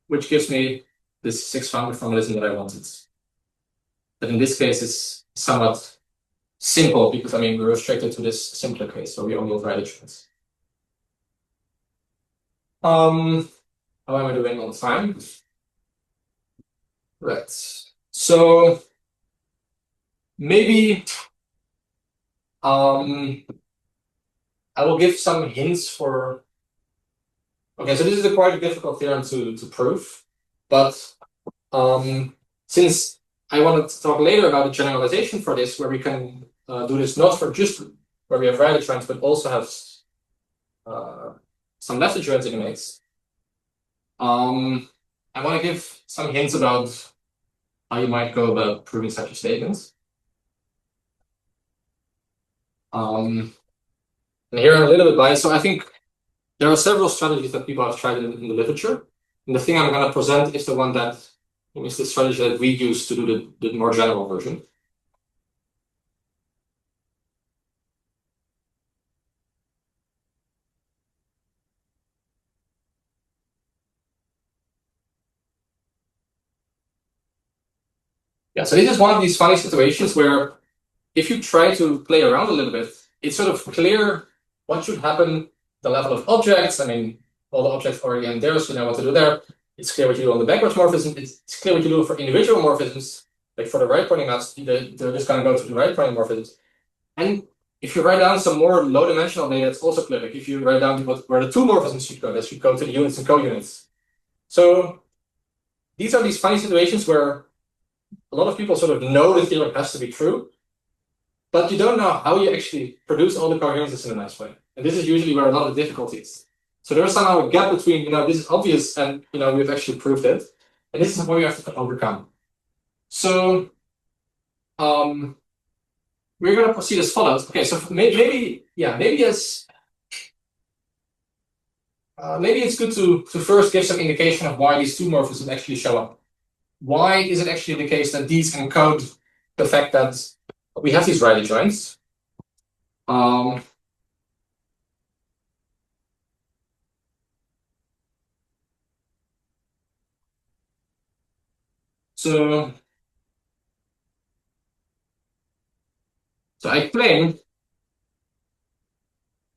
which gives me this six-functor formalism that I wanted. But in this case, it's somewhat simple because, I mean, we're restricted to this simpler case, so we only have radicals. How am I doing on time? Right. So maybe I will give some hints for. Okay, so this is a quite difficult theorem to prove, but since I wanted to talk later about a generalization for this, where we can do this not for just where we have right adjoints, but also have some left adjoint inmates. I want to give some hints about how you might go about proving such a statement. And here I'm a little bit biased, so I think there are several strategies that people have tried in the literature. And the thing I'm going to present is the one that is the strategy that we use to do the more general version. Yeah, so this is one of these funny situations where if you try to play around a little bit, it's sort of clear what should happen, the level of objects. I mean, all the objects already in there, so you know what to do there. It's clear what you do on the backwards morphism. It's clear what you do for individual morphisms. Like for the right pointing maps, they're just going to go to the right pointing morphisms. And if you write down some more low dimensional data, it's also clear. Like if you write down where the two morphisms should go, that should go to the units and co-units. So these are these funny situations where a lot of people sort of know the theorem has to be true, but you don't know how you actually produce all the coherences in a nice way. And this is usually where a lot of the difficulty is. So there's somehow a gap between, you know, this is obvious and, you know, we've actually proved it. And this is what we have to overcome. So we're going to proceed as follows. Okay, so maybe it's good to first give some indication of why these two morphisms actually show up. Why is it actually the case that these encode the fact that we have these right adjoints? So I claim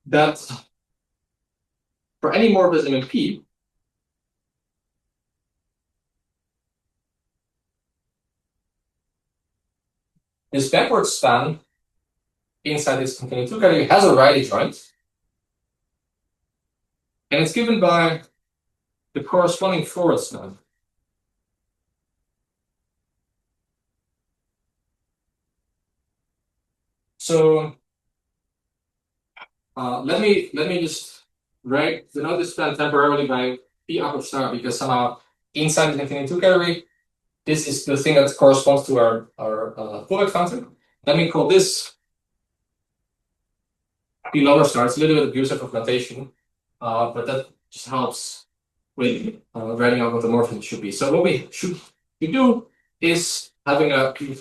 that for any morphism in P, this backward span inside this containing two category has a right adjoint, and it's given by the corresponding forward span. So let me just denote this span temporarily by P upper star, because somehow inside the containing two category, this is the thing that corresponds to our pullback function. Let me call this P lower star. It's a little bit abusive of notation, but that just helps with writing out what the morphism should be. So what we should do is having a two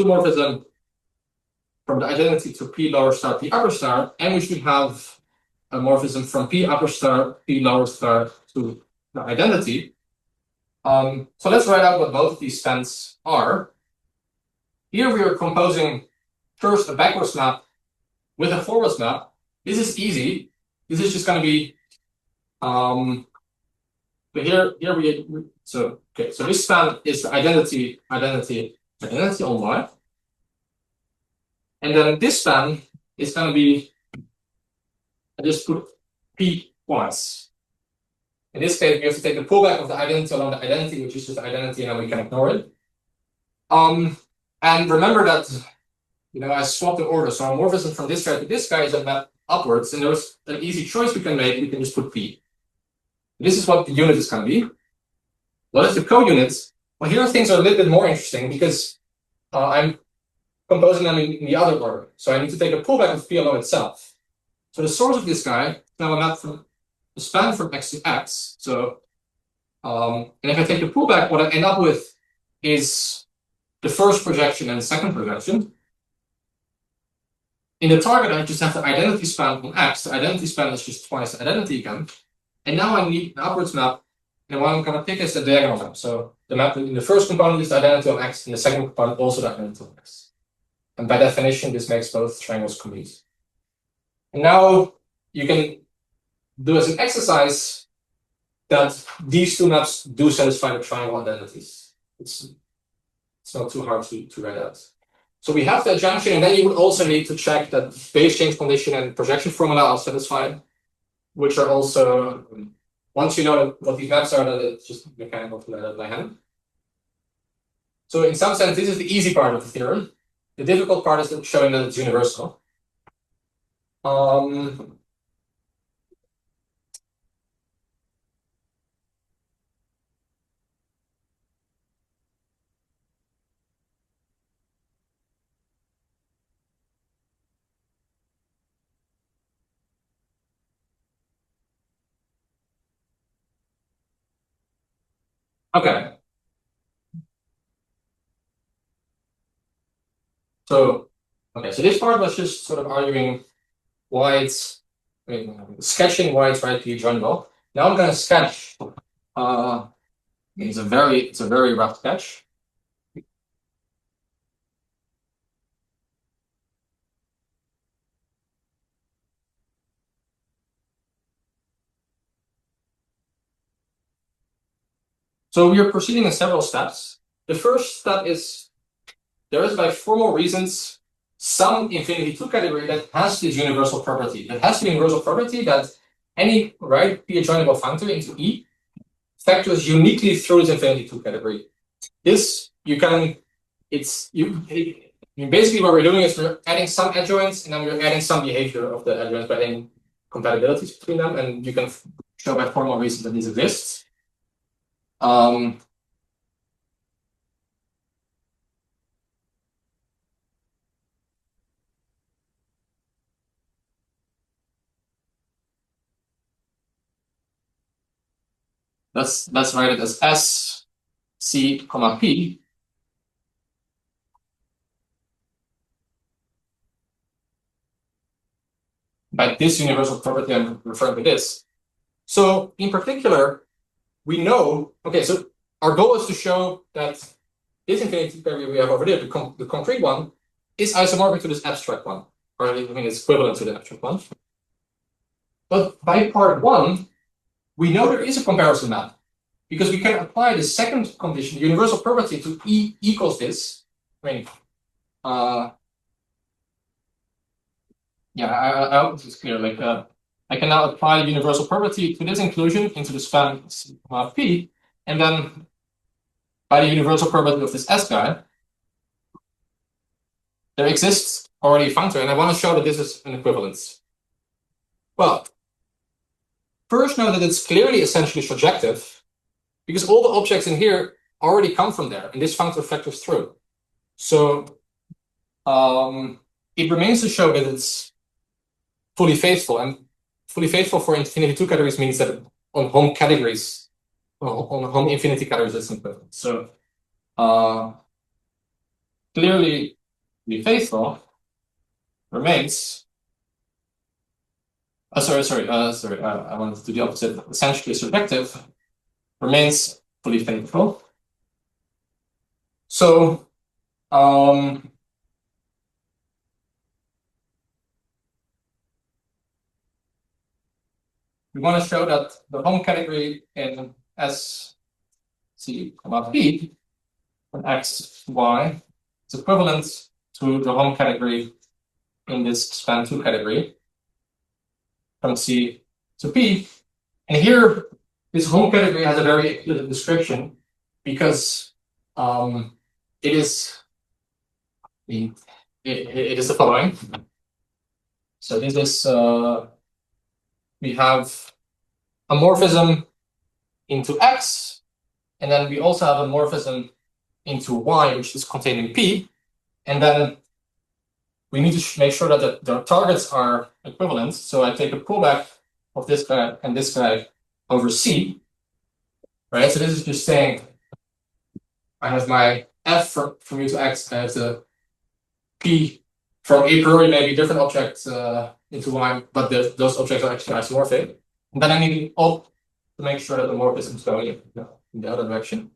morphism from the identity to P lower star, P upper star, and we should have a morphism from P upper star, P lower star to the identity. So let's write out what both of these spans are. Here we are composing first a backwards map with a forwards map. This is easy. This is just going to be but here so this span is the identity on Y. And then this span is going to be, I just put P twice. In this case, we have to take the pullback of the identity along the identity, which is just the identity, and then we can ignore it. And remember that, you know, I swapped the order. So our morphism from this guy to this guy is a map upwards, and there's an easy choice we can make. We can just put P. This is what the unit is going to be. What is the co-unit? Well, here things are a little bit more interesting because I'm composing them in the other order. So I need to take a pullback of P along itself. So the source of this guy is now a map from the span from X to X. So, and if I take the pullback, what I end up with is the first projection and the second projection. In the target, I just have the identity span on X. The identity span is just twice the identity again. And now I need an upwards map And what I'm going to pick is the diagonal map. So the map in the first component is the identity of X, and the second component also the identity of X. And by definition, this makes both triangles commute. And now you can do as an exercise that these two maps do satisfy the triangle identities. It's not too hard to write out. So we have the adjunction, and then you would also need to check that base change condition and projection formula are satisfied, which are also, once you know what these maps are, that it's just mechanical to that by hand. So in some sense, this is the easy part of the theorem. The difficult part is showing that it's universal. Okay. So this part was just sort of arguing why it's, sketching why it's rightly joinable. Now I'm going to sketch. It's a very rough sketch. So we are proceeding in several steps. The first step is there is, by formal reasons, some infinity 2 category that has this universal property. It has the universal property that any rightly adjoinable functor into E factors uniquely through this infinity 2 category. This you can, basically what we're doing is we're adding some adjoints and then we're adding some behavior of the adjoints by adding compatibilities between them, and you can show by formal reasons that this exists. Let's write it as S, C, comma, P. By this universal property, I'm referring to this. So in particular, we know, okay, so our goal is to show that this infinity category we have over there, the concrete one, is isomorphic to this abstract one, or I mean, it's equivalent to the abstract one. But by part one, we know there is a comparison map, because we can apply the second condition, the universal property, to E equals this. I mean, I hope this is clear. Like, I can now apply the universal property to this inclusion into the span of P, and then by the universal property of this S guy, there exists already a functor, and I want to show that this is an equivalence. Well, first know that it's clearly essentially surjective, because all the objects in here already come from there, and this functor factors through. So it remains to show that it's fully faithful, and fully faithful for infinity 2 categories means that on home categories, on home infinity categories, it's equivalent. So clearly be faithful remains. Sorry. I wanted to do the opposite. Essentially surjective remains fully faithful. So we want to show that the home category in S, C, P, from X, Y, is equivalent to the home category in this span 2 category from C to P. And here, this home category has a very explicit description because it is the following. So this is we have a morphism into X, and then we also have a morphism into Y, which is contained in P, and then we need to make sure that the targets are equivalent. So I take a pullback of this guy and this guy over C, right? So this is just saying I have my F from U to X, I have the P from a priori maybe different objects into Y, but those objects are actually isomorphic. And then I need to make sure that the morphism is going in the other direction.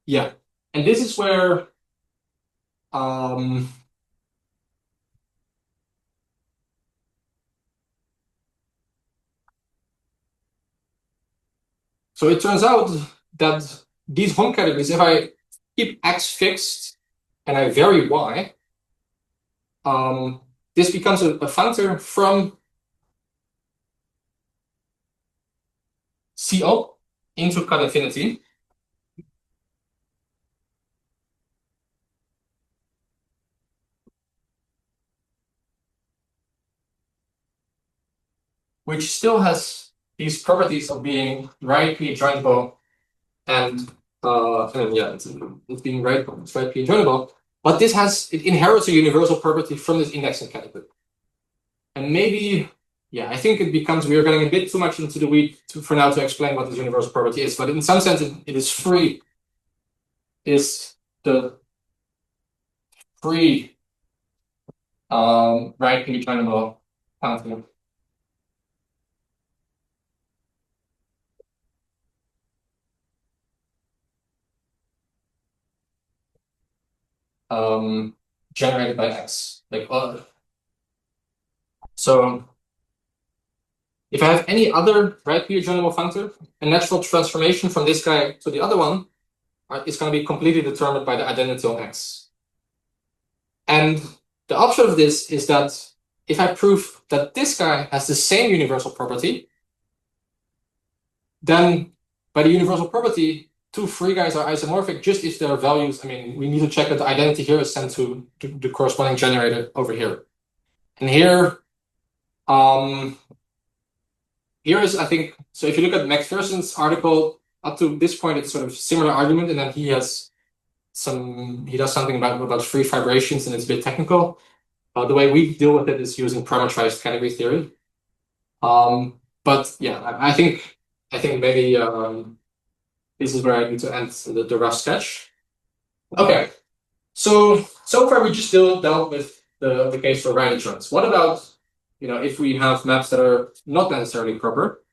Yeah, and this is where so it turns out that these home categories, if I keep x fixed and I vary y, this becomes a functor from CO into cut infinity. Which still has these properties of being rightly joinable and yeah, it's being rightly joinable. But it inherits a universal property from this indexing category. And maybe, yeah, I think we're getting a bit too much into the weed for now to explain what this universal property is. But in some sense, it is free. Is the free rightly joinable functor. Generated by X. So if I have any other rightly joinable functor, a natural transformation from this guy to the other one is going to be completely determined by the identity on X. And the opposite of this is that if I prove that this guy has the same universal property, then by the universal property, two free guys are isomorphic just if their values, we need to check that the identity here is sent to the corresponding generator over here. And here is, I think, so if you look at Macpherson's article, up to this point, it's sort of similar argument, and then he does something about free fibrations, and it's a bit technical. The way we deal with it is using parametrized category theory. But yeah, I think maybe this is where I need to end the rough sketch. Okay, so far we just dealt with the case for right adjoints. What about if we have maps that are not necessarily proper?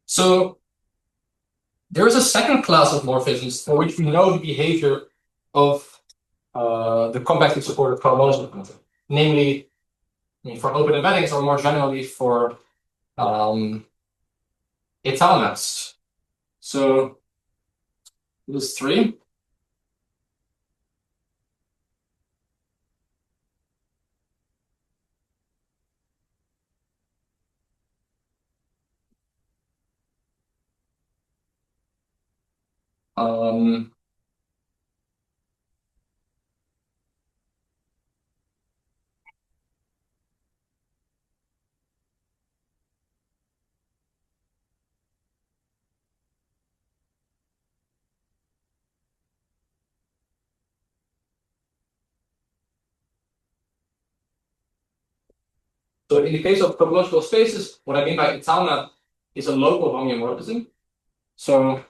So there is a second class of morphisms for which we know the behavior of the compactly supported cohomology, namely for open embeddings or more generally for étale maps. So this is 3. So in the case of topological spaces, what I mean by étale map is a local homeomorphism. So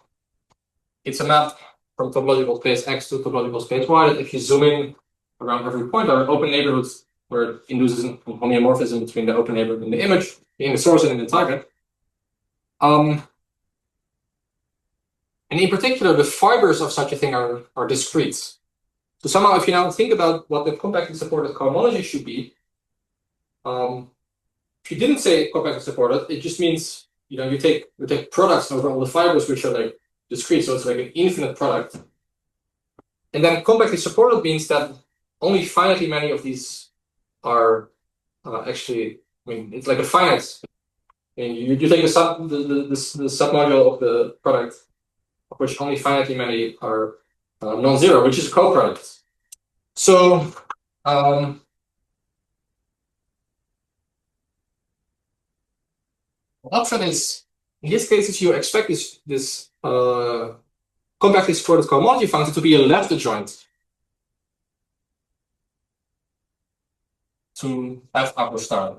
it's a map from topological space X to topological space Y that if you zoom in around every point are open neighborhoods where it induces a homeomorphism between the open neighborhood and the image, in the source and in the target. And in particular, the fibers of such a thing are discrete. So somehow, if you now think about what the compactly supported cohomology should be, if you didn't say compactly supported, it just means you take products over all the fibers which are discrete, so it's like an infinite product. And then compactly supported means that only finitely many of these are actually. It's like a finite. You take the submodule of the product, of which only finitely many are non-zero, which is a coproduct. So the option is, in this case, you expect this compactly supported cohomology function to be a left adjoint to F upper star.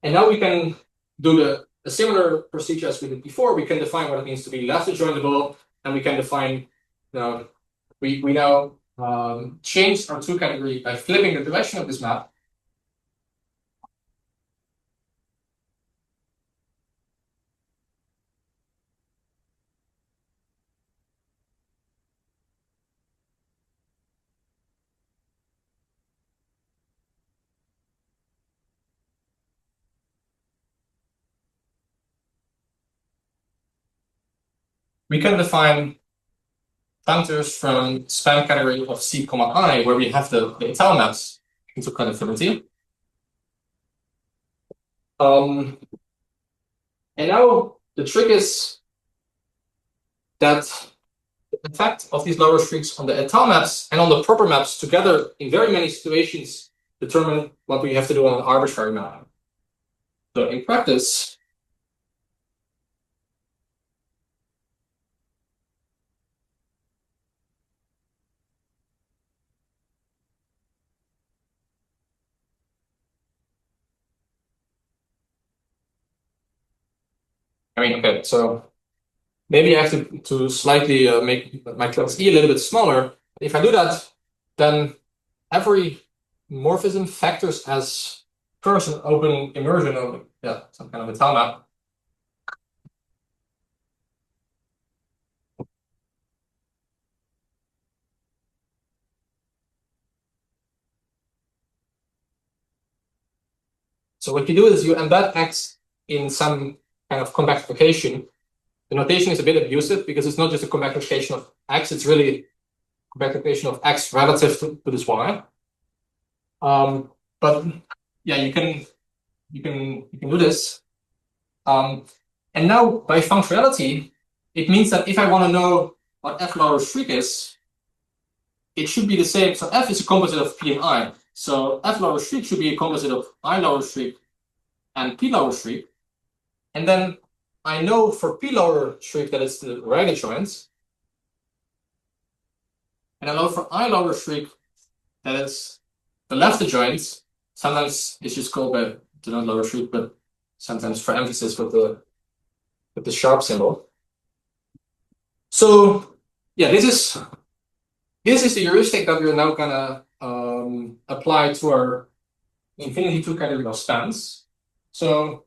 And now we can do a similar procedure as we did before. We can define what it means to be left adjointable, and we can define, we now change our two category by flipping the direction of this map. We can define functors from span category of C, I, where we have the étal maps into conductivity. And now the trick is that the effect of these lower streaks on the étal maps and on the proper maps together in very many situations determine what we have to do on an arbitrary map. So in practice, okay, so maybe I have to slightly make my class E a little bit smaller. If I do that, then every morphism factors as first an open immersion of some kind of étal map. So what you do is you embed X in some kind of compactification. The notation is a bit abusive because it's not just a compactification of X, it's really a compactification of X relative to this Y. But yeah, you can do this. And now by functionality, it means that if I want to know what F lower streak is, it should be the same. So F is a composite of P and I. So F lower streak should be a composite of I lower streak and P lower streak. And then I know for P lower streak that it's the right adjoint. And I know for I lower streak that it's the left adjoint. Sometimes it's just called by the not lower streak, but sometimes for emphasis with the sharp symbol. So yeah, this is the heuristic that we're now gonna apply to our infinity two category of spans. So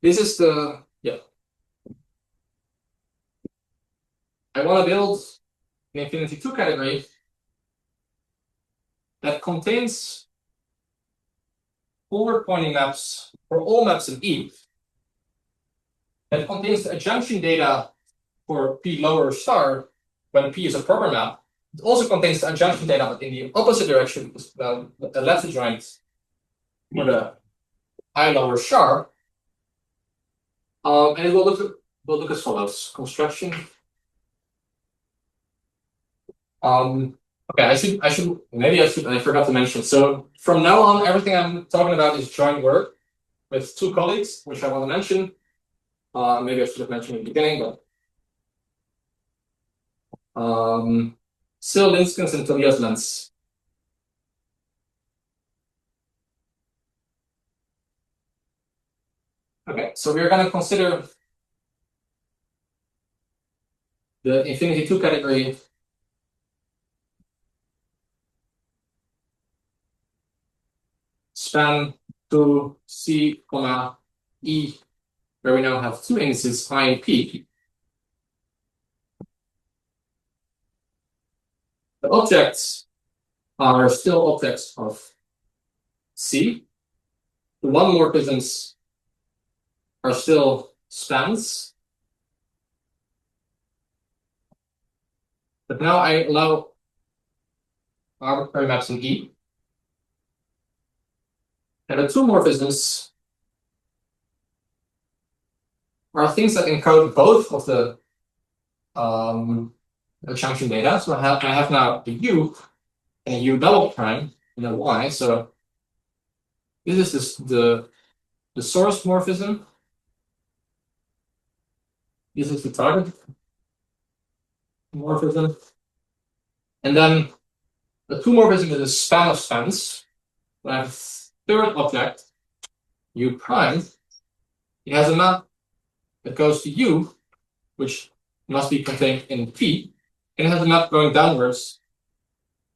this is the I want to build an infinity two category that contains forward pointing maps for all maps in E, that contains the adjunction data for P lower star when P is a proper map. It also contains the adjunction data but in the opposite direction, the left adjoint for the I lower star. And it will look as follows. Construction. Okay, I forgot to mention. So from now on, everything I'm talking about is joint work with two colleagues, which I want to mention. Maybe I should have mentioned in the beginning, but Sil Linskens and Tobias Lenz. Okay, so we're going to consider the infinity two category span to C, E, where we now have two indices, I and P. The objects are still objects of C. The one morphisms are still spans. But now I allow arbitrary maps in E. And the two morphisms are things that encode both of the adjunction data. So I have now the U and a U double prime and a Y. So this is the source morphism. This is the target morphism. And then the two morphism is a span of spans. I have a third object U prime, it has a map that goes to U, which must be contained in P, and it has a map going downwards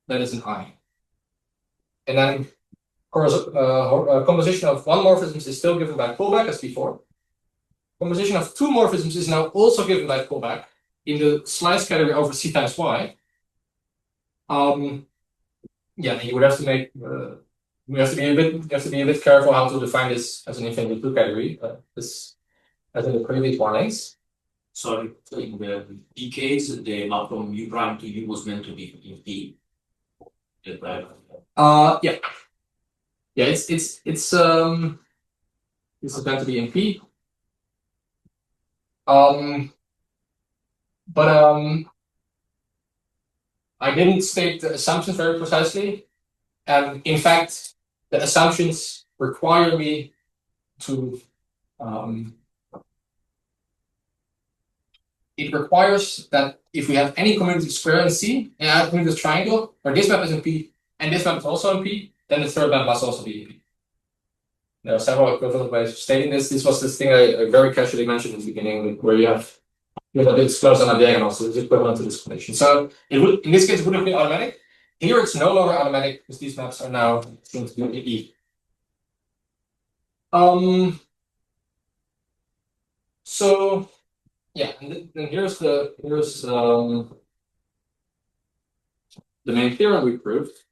that is an I. And then, of course, composition of one morphisms is still given by pullback as before. Composition of two morphisms is now also given by pullback in the slice category over C times Y. Yeah, you would have to make you have to be a bit careful how to define this as an infinity two category. This as in the previous warnings. Sorry, in the D case, the map from U prime to U was meant to be in P. Yeah. Yeah, this is meant to be in P. But I didn't state the assumptions very precisely. And in fact, the assumptions require me to it requires that if we have any commutative square in C and a commutative triangle, where this map is in P and this map is also in P, then the third map must also be in P. There are several equivalent ways of stating this. This was this thing I very casually mentioned in the beginning, where you have it's closed on a diagonal, so it's equivalent to this condition. So it would, in this case, it would have been automatic. Here it's no longer automatic because these maps are now going to be in E. So yeah, and here's the main theorem we proved.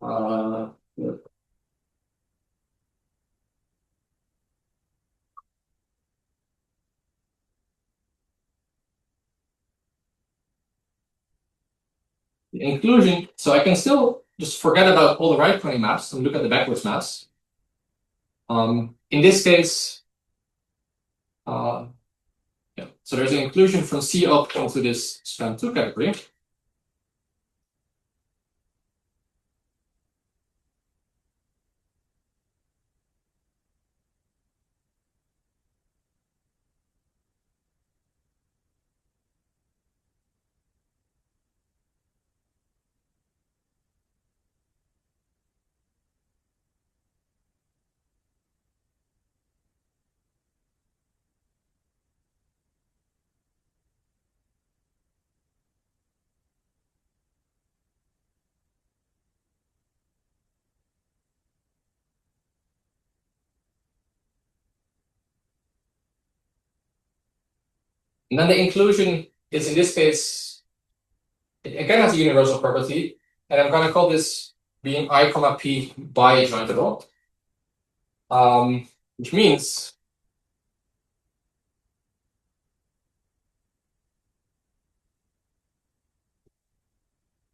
Yeah. The inclusion, so I can still just forget about all the right-pointing maps and look at the backwards maps. In this case, yeah, so there's an inclusion from C up into this span 2 category. And then the inclusion is, in this case, it again has a universal property, and I'm going to call this being I, P bi-adjointable, which means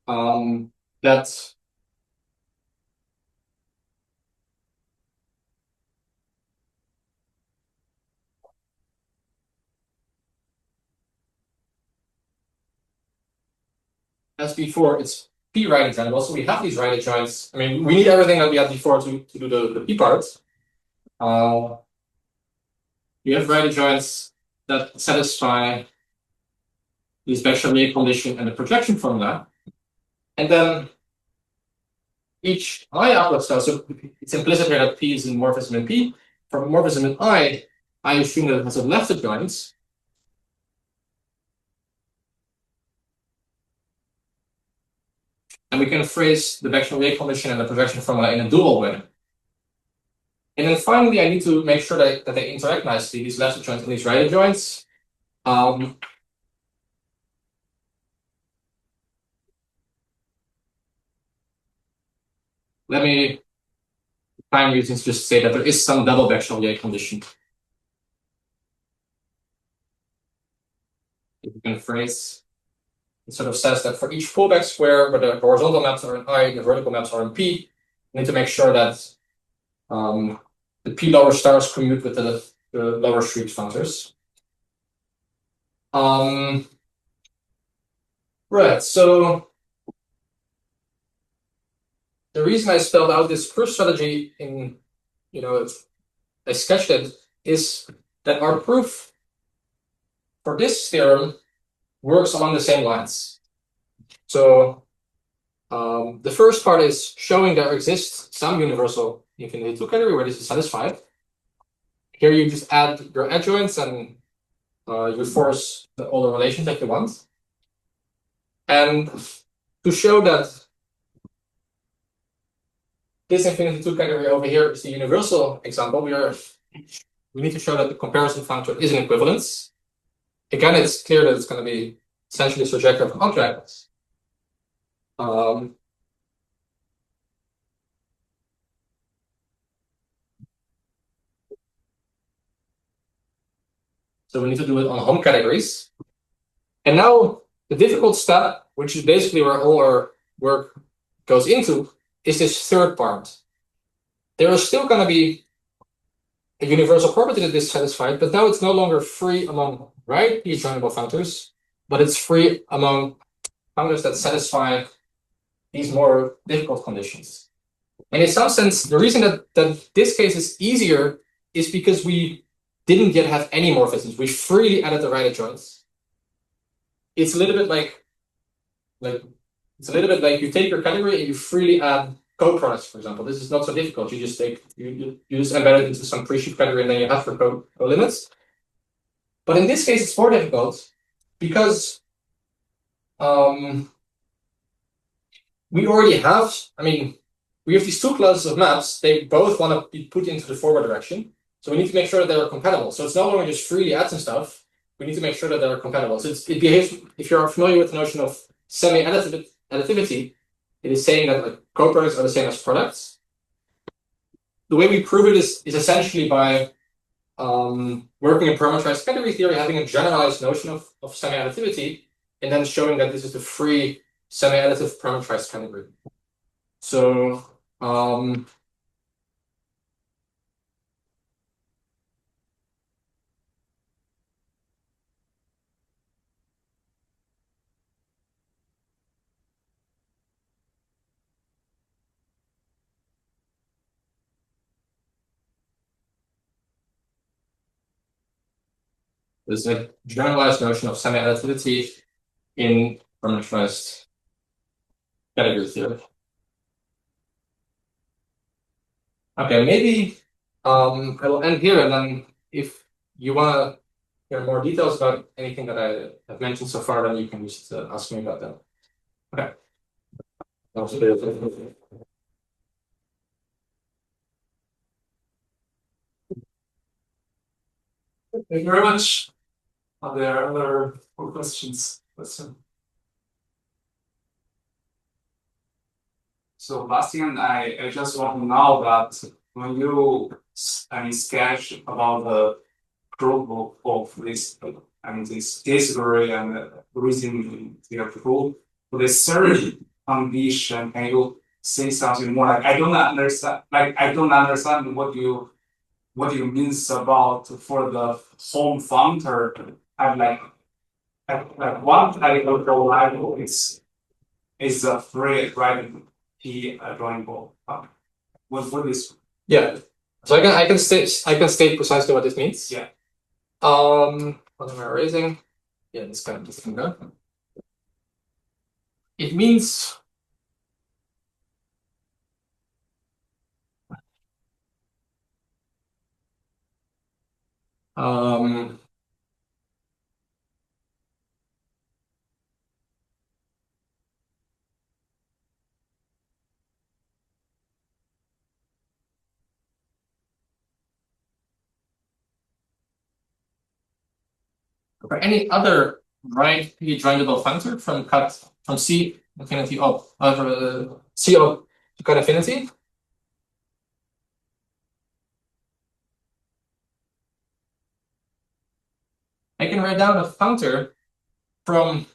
that as before, it's P right adjointable. So we have these right adjoints. I mean, we need everything that we had before to do the P part. We have right adjoints that satisfy this Bastiaan condition and the projection formula. And then each I outlet cell, so it's implicit here that P is in morphism in P. From morphism in I assume that it has a left adjoint. And we can phrase the Bastiaan condition and the projection formula in a dual way. And then finally, I need to make sure that they interact nicely, these left adjoints and these right adjoints. Let me, for time reasons, just say that there is some double Bastiaan condition. If you can phrase, it sort of says that for each pullback square where the horizontal maps are in I, the vertical maps are in P, you need to make sure that the P lower stars commute with the lower street functors. Right, so the reason I spelled out this first strategy in, I sketched it, is that our proof for this theorem works along the same lines. So The first part is showing there exists some universal infinity 2 category where this is satisfied. Here you just add your adjoints and you force all the relations that you want. And to show that this infinity 2 category over here is the universal example, we need to show that the comparison functor is an equivalence. Again, it's clear that it's going to be essentially a surjective object. So we need to do it on home categories. And now the difficult step, which is basically where all our work goes into, is this third part. There is still going to be a universal property that is satisfied, but now it's no longer free among rightly joinable functors, but it's free among functors that satisfy these more difficult conditions. And in some sense, the reason that this case is easier is because we didn't yet have any morphisms. We freely added the right adjoints. It's a little bit like you take your category and you freely add co-products, for example. This is not so difficult. You just you just embed it into some pre-sheaf category and then you have your co-limits. But in this case, it's more difficult because we already have, we have these two classes of maps. They both want to be put into the forward direction. So we need to make sure that they're compatible. So it's no longer just freely add some stuff. We need to make sure that they're compatible. So it behaves, if you're familiar with the notion of semi-additivity, it is saying that like co-products are the same as products. The way we prove it is essentially by working in parameterized category theory, having a generalized notion of semi-additivity, and then showing that this is the free semi-additive parameterized category. So there's a generalized notion of semi-additivity in parameterized category theory. Okay, maybe I will end here, and then if you want to hear more details about anything that I have mentioned so far, then you can just ask me about that. Okay. That was a bit of Thank you very much. Are there other questions? So Bastiaan, I just want to know that when you sketch about the group of this, this category and reason their proof, for the third condition, can you say something more? Like I don't understand what you means about for the home functor. I'm like one category liable is a free, right? Joinable. What is? Yeah. So I can state precisely what this means. Yeah. What am I erasing? Yeah, this kind of thing. It means for any other rightly joinable functor from C infinity up C up to cut infinity. I can write down a functor from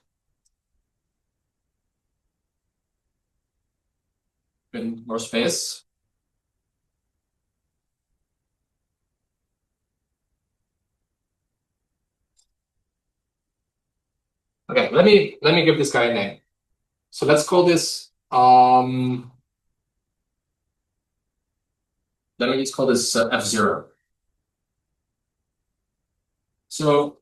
in more space. Okay, let me give this guy a name. So let's call this let me just call this F0. So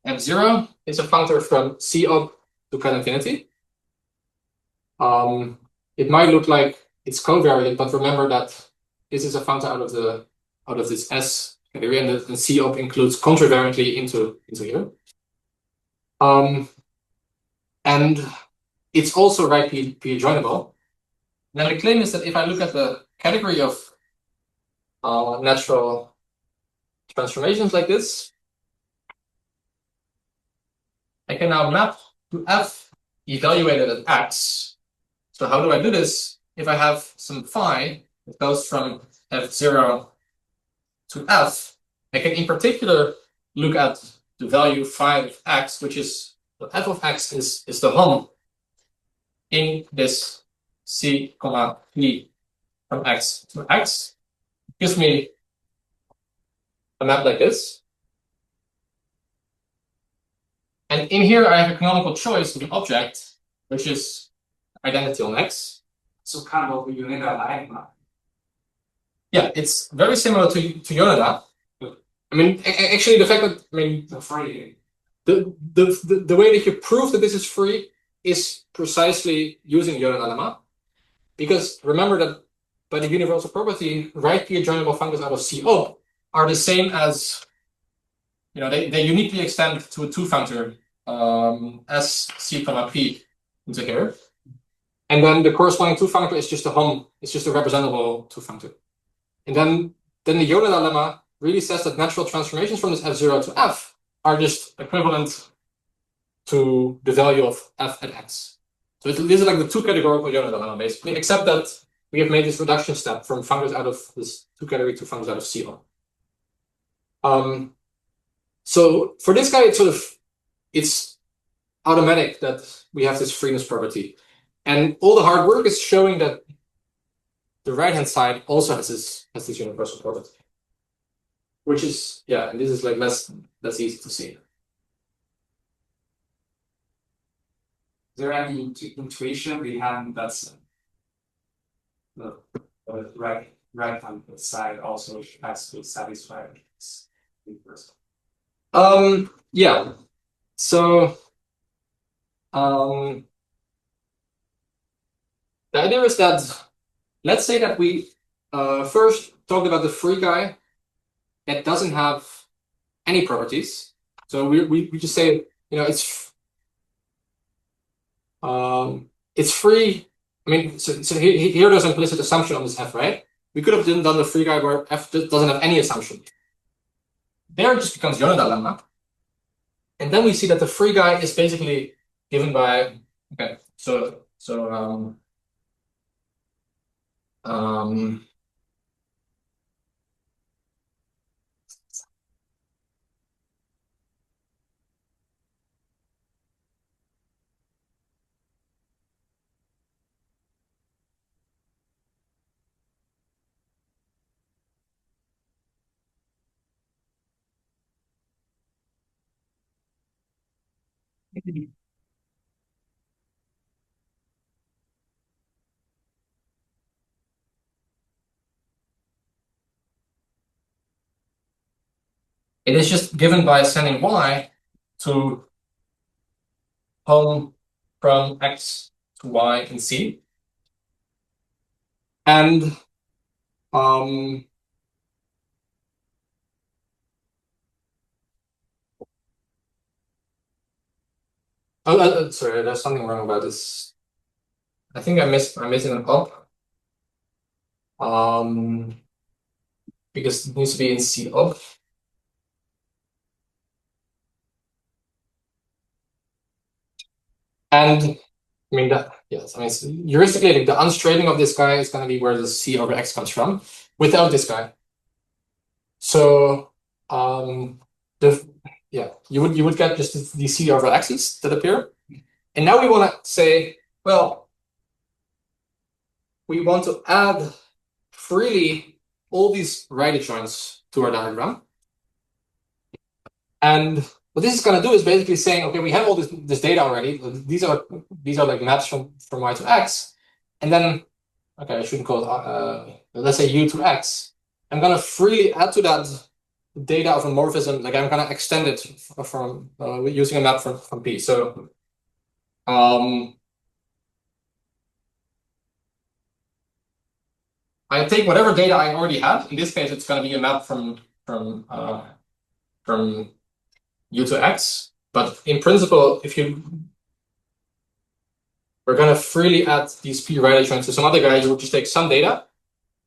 F0 is a functor from C up to cut infinity. it might look like it's covariant, but remember that this is a functor out of this S category, and the C op includes contravariantly into here. And it's also right P joinable. Now the claim is that if I look at the category of natural transformations like this, I can now map to F evaluated at X. So how do I do this? If I have some phi that goes from F0 to F, I can in particular look at the value phi of X, which is the F of X is the hom in this C, P from X to X. It gives me a map like this. And in here, I have a canonical choice of an object, which is identity on X. So kind of you need a line. Yeah, it's very similar to Yoneda. I mean, actually, the fact that the way that you prove that this is free is precisely using Yoneda lemma, because remember that by the universal property, right P-adjoinable functors out of C op are the same as, they uniquely extend to a two-functor S C comma P into here. And then the corresponding two-functor is just a hom, it's just a representable two-functor. And then the Yoneda lemma really says that natural transformations from this F0 to F are just equivalent to the value of F at X. So these are like the two categorical Yoneda lemma, basically, except that we have made this reduction step from functors out of this two category to functors out of C op. So for this guy, it's automatic that we have this freeness property. And all the hard work is showing that the right-hand side also has this universal property. Which is, yeah, and this is like less easy to see. Is there any intuition behind that the right-hand side also has to satisfy this universal? Yeah. So the idea is that, let's say that we first talked about the free guy that doesn't have any properties. So we just say, it's free. I mean, so here there's an implicit assumption on this F, right? We could have done the free guy where F doesn't have any assumption. There it just becomes Yoneda lemma. And then we see that the free guy is basically given by, okay, it is just given by sending y to hom from X to Y in C. And sorry, there's something wrong about this. I think I'm missing an op. Because it needs to be in C op. And I mean heuristically, like, the unstraighting of this guy is going to be where the C over X comes from without this guy. So you would get just the C over X's that appear. And now we want to say, well, we want to add freely all these right adjoints to our diagram. And what this is going to do is basically saying, okay, we have all this data already. These are like maps from Y to X. And then, okay, I shouldn't call it, let's say U to X. I'm going to freely add to that data of a morphism. Like I'm going to extend it from using a map from P. So I take whatever data I already have. In this case, it's going to be a map from U to X. But in principle, we're going to freely add these P Riley trains to some other guy. You will just take some data,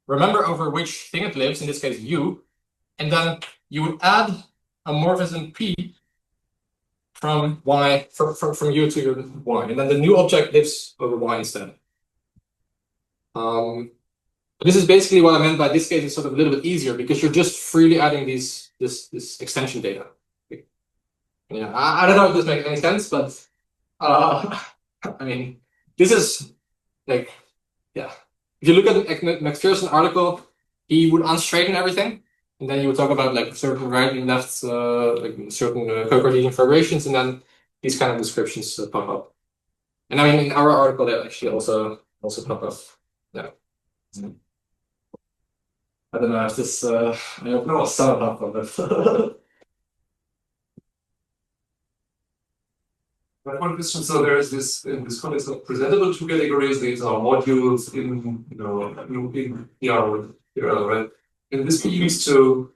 remember over which thing it lives, in this case U, and then you would add a morphism P from Y from U to Y, and then the new object lives over Y instead. This is basically what I meant by this case is sort of a little bit easier because you're just freely adding this extension data. Yeah, I don't know if this makes any sense, but I mean, this is like, yeah. If you look at the McPherson article, he would unstraighten everything, and then you would talk about like certain right and left, like certain co-Cartesian federations, and then these kind of descriptions pop up. And I mean, in our article, they actually also pop up. Yeah. I don't know if this. I don't know what's some up on it. One question. So there is this in this context of presentable two categories. These are modules in in PR, right? And this leads to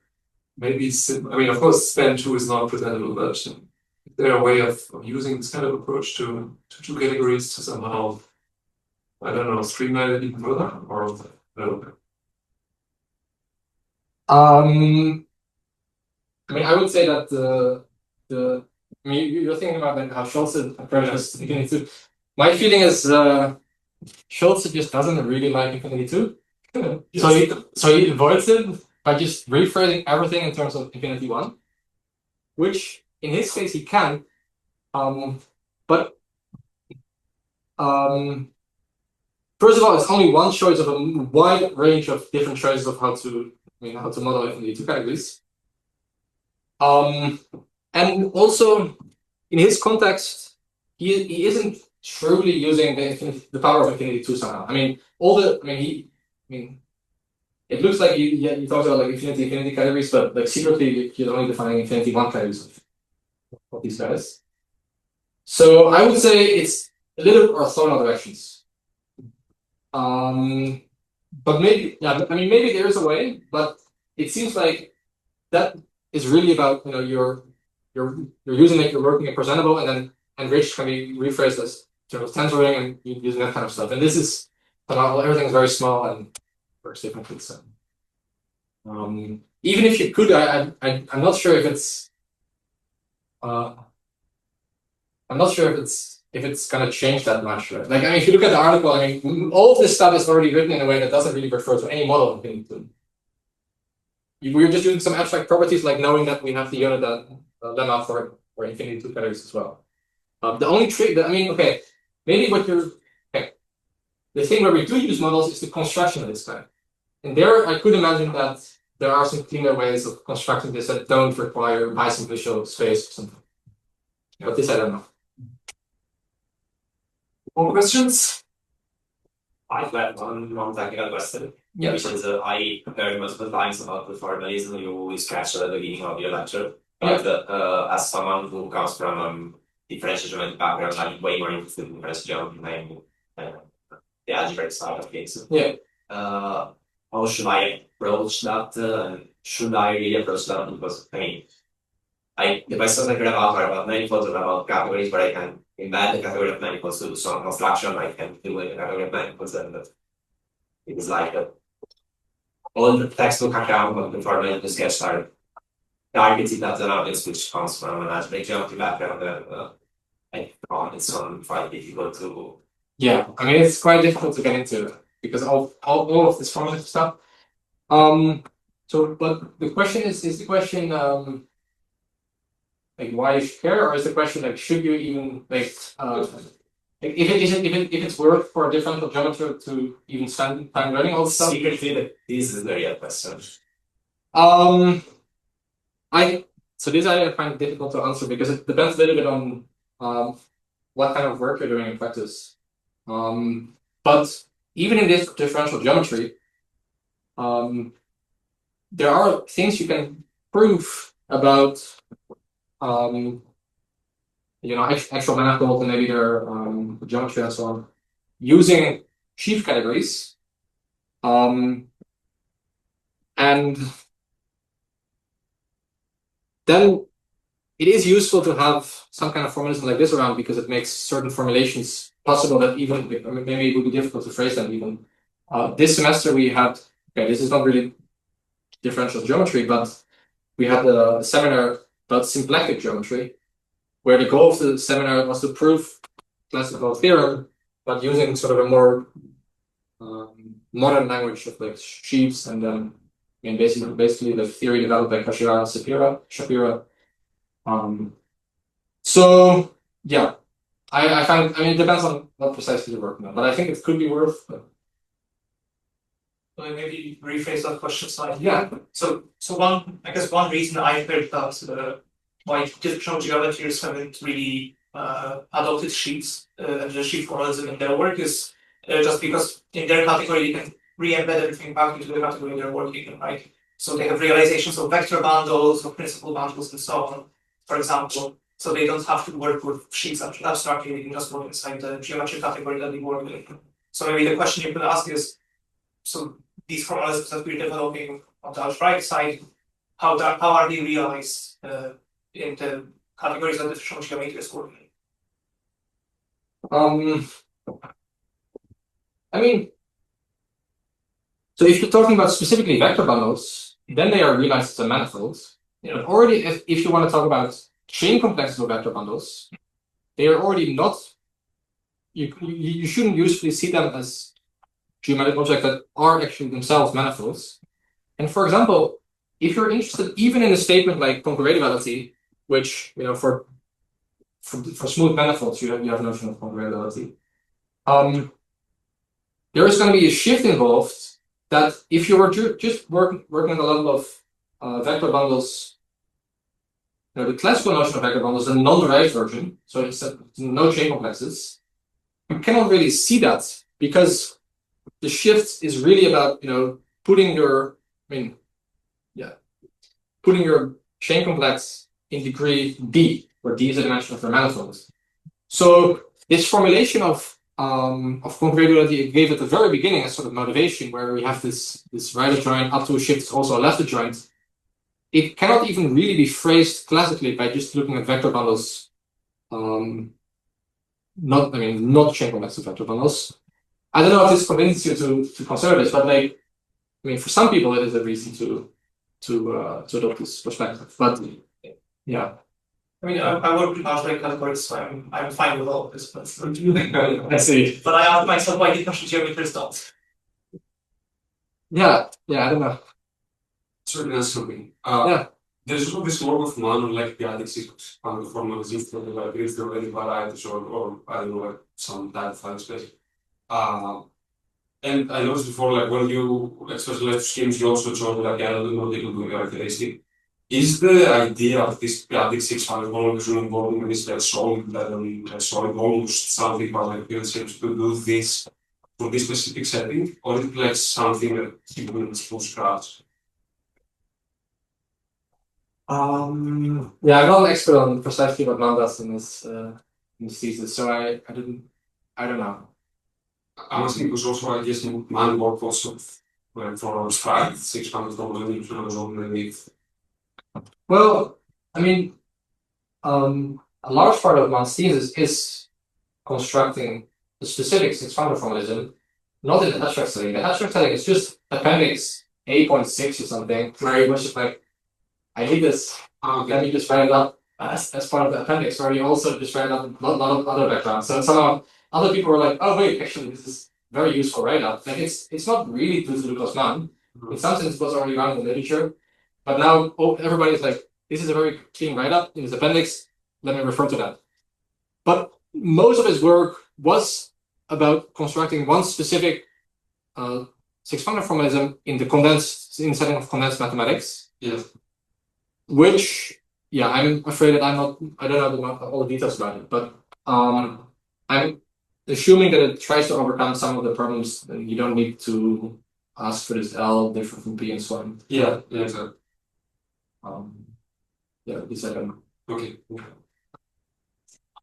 maybe I mean, of course, span two is not presentable, but is there a way of using this kind of approach to two categories to somehow, I don't know, streamline it even further, or no? I mean, I would say that I mean, you're thinking about like how Schulze approaches Infinity 2. My feeling is Schulze just doesn't really like Infinity 2. So he avoids it by just rephrasing everything in terms of Infinity 1, which in his case he can. But first of all, it's only one choice of a wide range of different choices of how to model Infinity 2 categories. And also, in his context, he isn't truly using the power of Infinity 2 somehow. I mean, it looks like he talks about like infinity categories, but like secretly he's only defining Infinity 1 categories of these guys. So I would say it's a little orthogonal directions. But maybe, yeah, I mean, maybe there is a way, but it seems like that is really about, you're using it, you're working it presentable, and then enriched can be rephrased as sort of tensoring and using that kind of stuff. And this is everything is very small and works differently. So even if you could, I'm not sure if it's if it's gonna change that much. Right? Like, I mean, if you look at the article, I mean, all of this stuff is already written in a way that doesn't really refer to any model of Infinity 2. We're just using some abstract properties, like knowing that we have the unit lemma for Infinity 2 categories as well. The only trick that, I mean, okay, maybe what you're, okay, the thing where we do use models is the construction of this kind. And there, I could imagine that there are some cleaner ways of constructing this that don't require bisimplicial space or something. But this, I don't know. More questions? I've got one technical question. Yeah. Which is I heard multiple times about the formalism you always catch at the beginning of your lecture. But as someone who comes from differential geometry background, I'm way more interested in differential geometry than the algebraic side of things. Yeah. How should I approach that? Should I really approach that? Because I mean, if I start thinking about manifolds or about categories, but I can embed the category of manifolds to do some construction, I can do a category of manifolds, and it is like all the textbook account of the formalism sketch are targeted at an audience which comes from an algebraic geometry background, and I found it's quite difficult to. Yeah, I mean, it's quite difficult to get into because all of this formalism stuff. But the question is the question like why you should care, or is the question like should you even like if it's worth for a differential geometry to even spend time learning all this stuff? Secretly, this is the real question. This I find difficult to answer because it depends a little bit on what kind of work you're doing in practice. But even in this differential geometry, there are things you can prove about actual manifold and maybe their geometry and so on using sheaf categories. And then it is useful to have some kind of formalism like this around because it makes certain formulations possible that even maybe it would be difficult to phrase them even. This semester we had, okay, this is not really differential geometry, but we had a seminar about symplectic geometry, where the goal of the seminar was to prove classical theorem, but using sort of a more modern language of like sheaves and then basically the theory developed by Kashira and Shapira. So yeah, I find, I mean, it depends on what precisely you're working on, but I think it could be worth. Maybe rephrase that question slightly. Yeah. So I guess one reason I heard that why differential geometries haven't really adopted sheets and the sheet formalism in their work is just because in their category they can re-embed everything back into the category they're working in, right? So they have realizations of vector bundles, of principal bundles, and so on, for example. So they don't have to work with sheets abstractly, they can just work inside the geometry category that they work in. So maybe the question you could ask is, so these formalisms that we're developing on the algebraic side, how are they realized in the categories that differential geometry is working? I mean, so if you're talking about specifically vector bundles, then they are realized as a manifold. But already, if you want to talk about chain complexes of vector bundles, they are already not. You shouldn't usually see them as geometric objects that are actually themselves manifolds. And for example, if you're interested even in a statement like concurrentiality, which for smooth manifolds you have notion of concurrentiality, there is going to be a shift involved that if you were just working at the level of vector bundles, the classical notion of vector bundles, the non-derived version, so it's no chain complexes, you cannot really see that because the shift is really about putting your chain complex in degree D, where D is a dimension of your manifold. So this formulation of concurrentiality gave at the very beginning a sort of motivation where we have this right adjoint up to a shift is also a left adjoint. It cannot even really be phrased classically by just looking at vector bundles. Not chain complexes vector bundles. I don't know if this convinces you to consider this, but for some people it is a reason to adopt this perspective. But yeah. I work with algebraic categories, so I'm fine with all of this. But I see. But I ask myself why differential geometries don't. Yeah, I don't know. Certainly that's something. Yeah. There's also this work of man like the adic six-functor formalism for the libraries, there are any varieties or I don't know, like some type of file space. And I noticed before, like when you specialize schemes, you also show like analytical characteristic. Is the idea of this adic six-functor formalism involving this like solving almost something but like it seems to do this for this specific setting, or is it like something that you will from scratch? I'm not an expert on precisely what man does in this thesis, so I don't know. I'm asking because also I guess man work also for abstract six-functor formalism. Well, a large part of man's thesis is constructing the specific six-functor formalism, not in the abstract setting. The abstract setting is just appendix 8.6 or something, where it was just like, I need this. Let me just write it up as part of the appendix, where you also just write it up a lot of other backgrounds. So somehow other people were like, oh wait, actually this is very useful write-up. Like it's not really due to Lucas Mann. In some sense it was already around in the literature. But now everybody's like, this is a very clean write-up in this appendix. Let me refer to that. But most of his work was about constructing one specific six-functor formalism in the setting of condensed mathematics. Yes. Which, I'm afraid that I don't know all the details about it, but I'm assuming that it tries to overcome some of the problems that you don't need to ask for this L different from P and so on. Yeah, exactly. At least I don't know. Okay.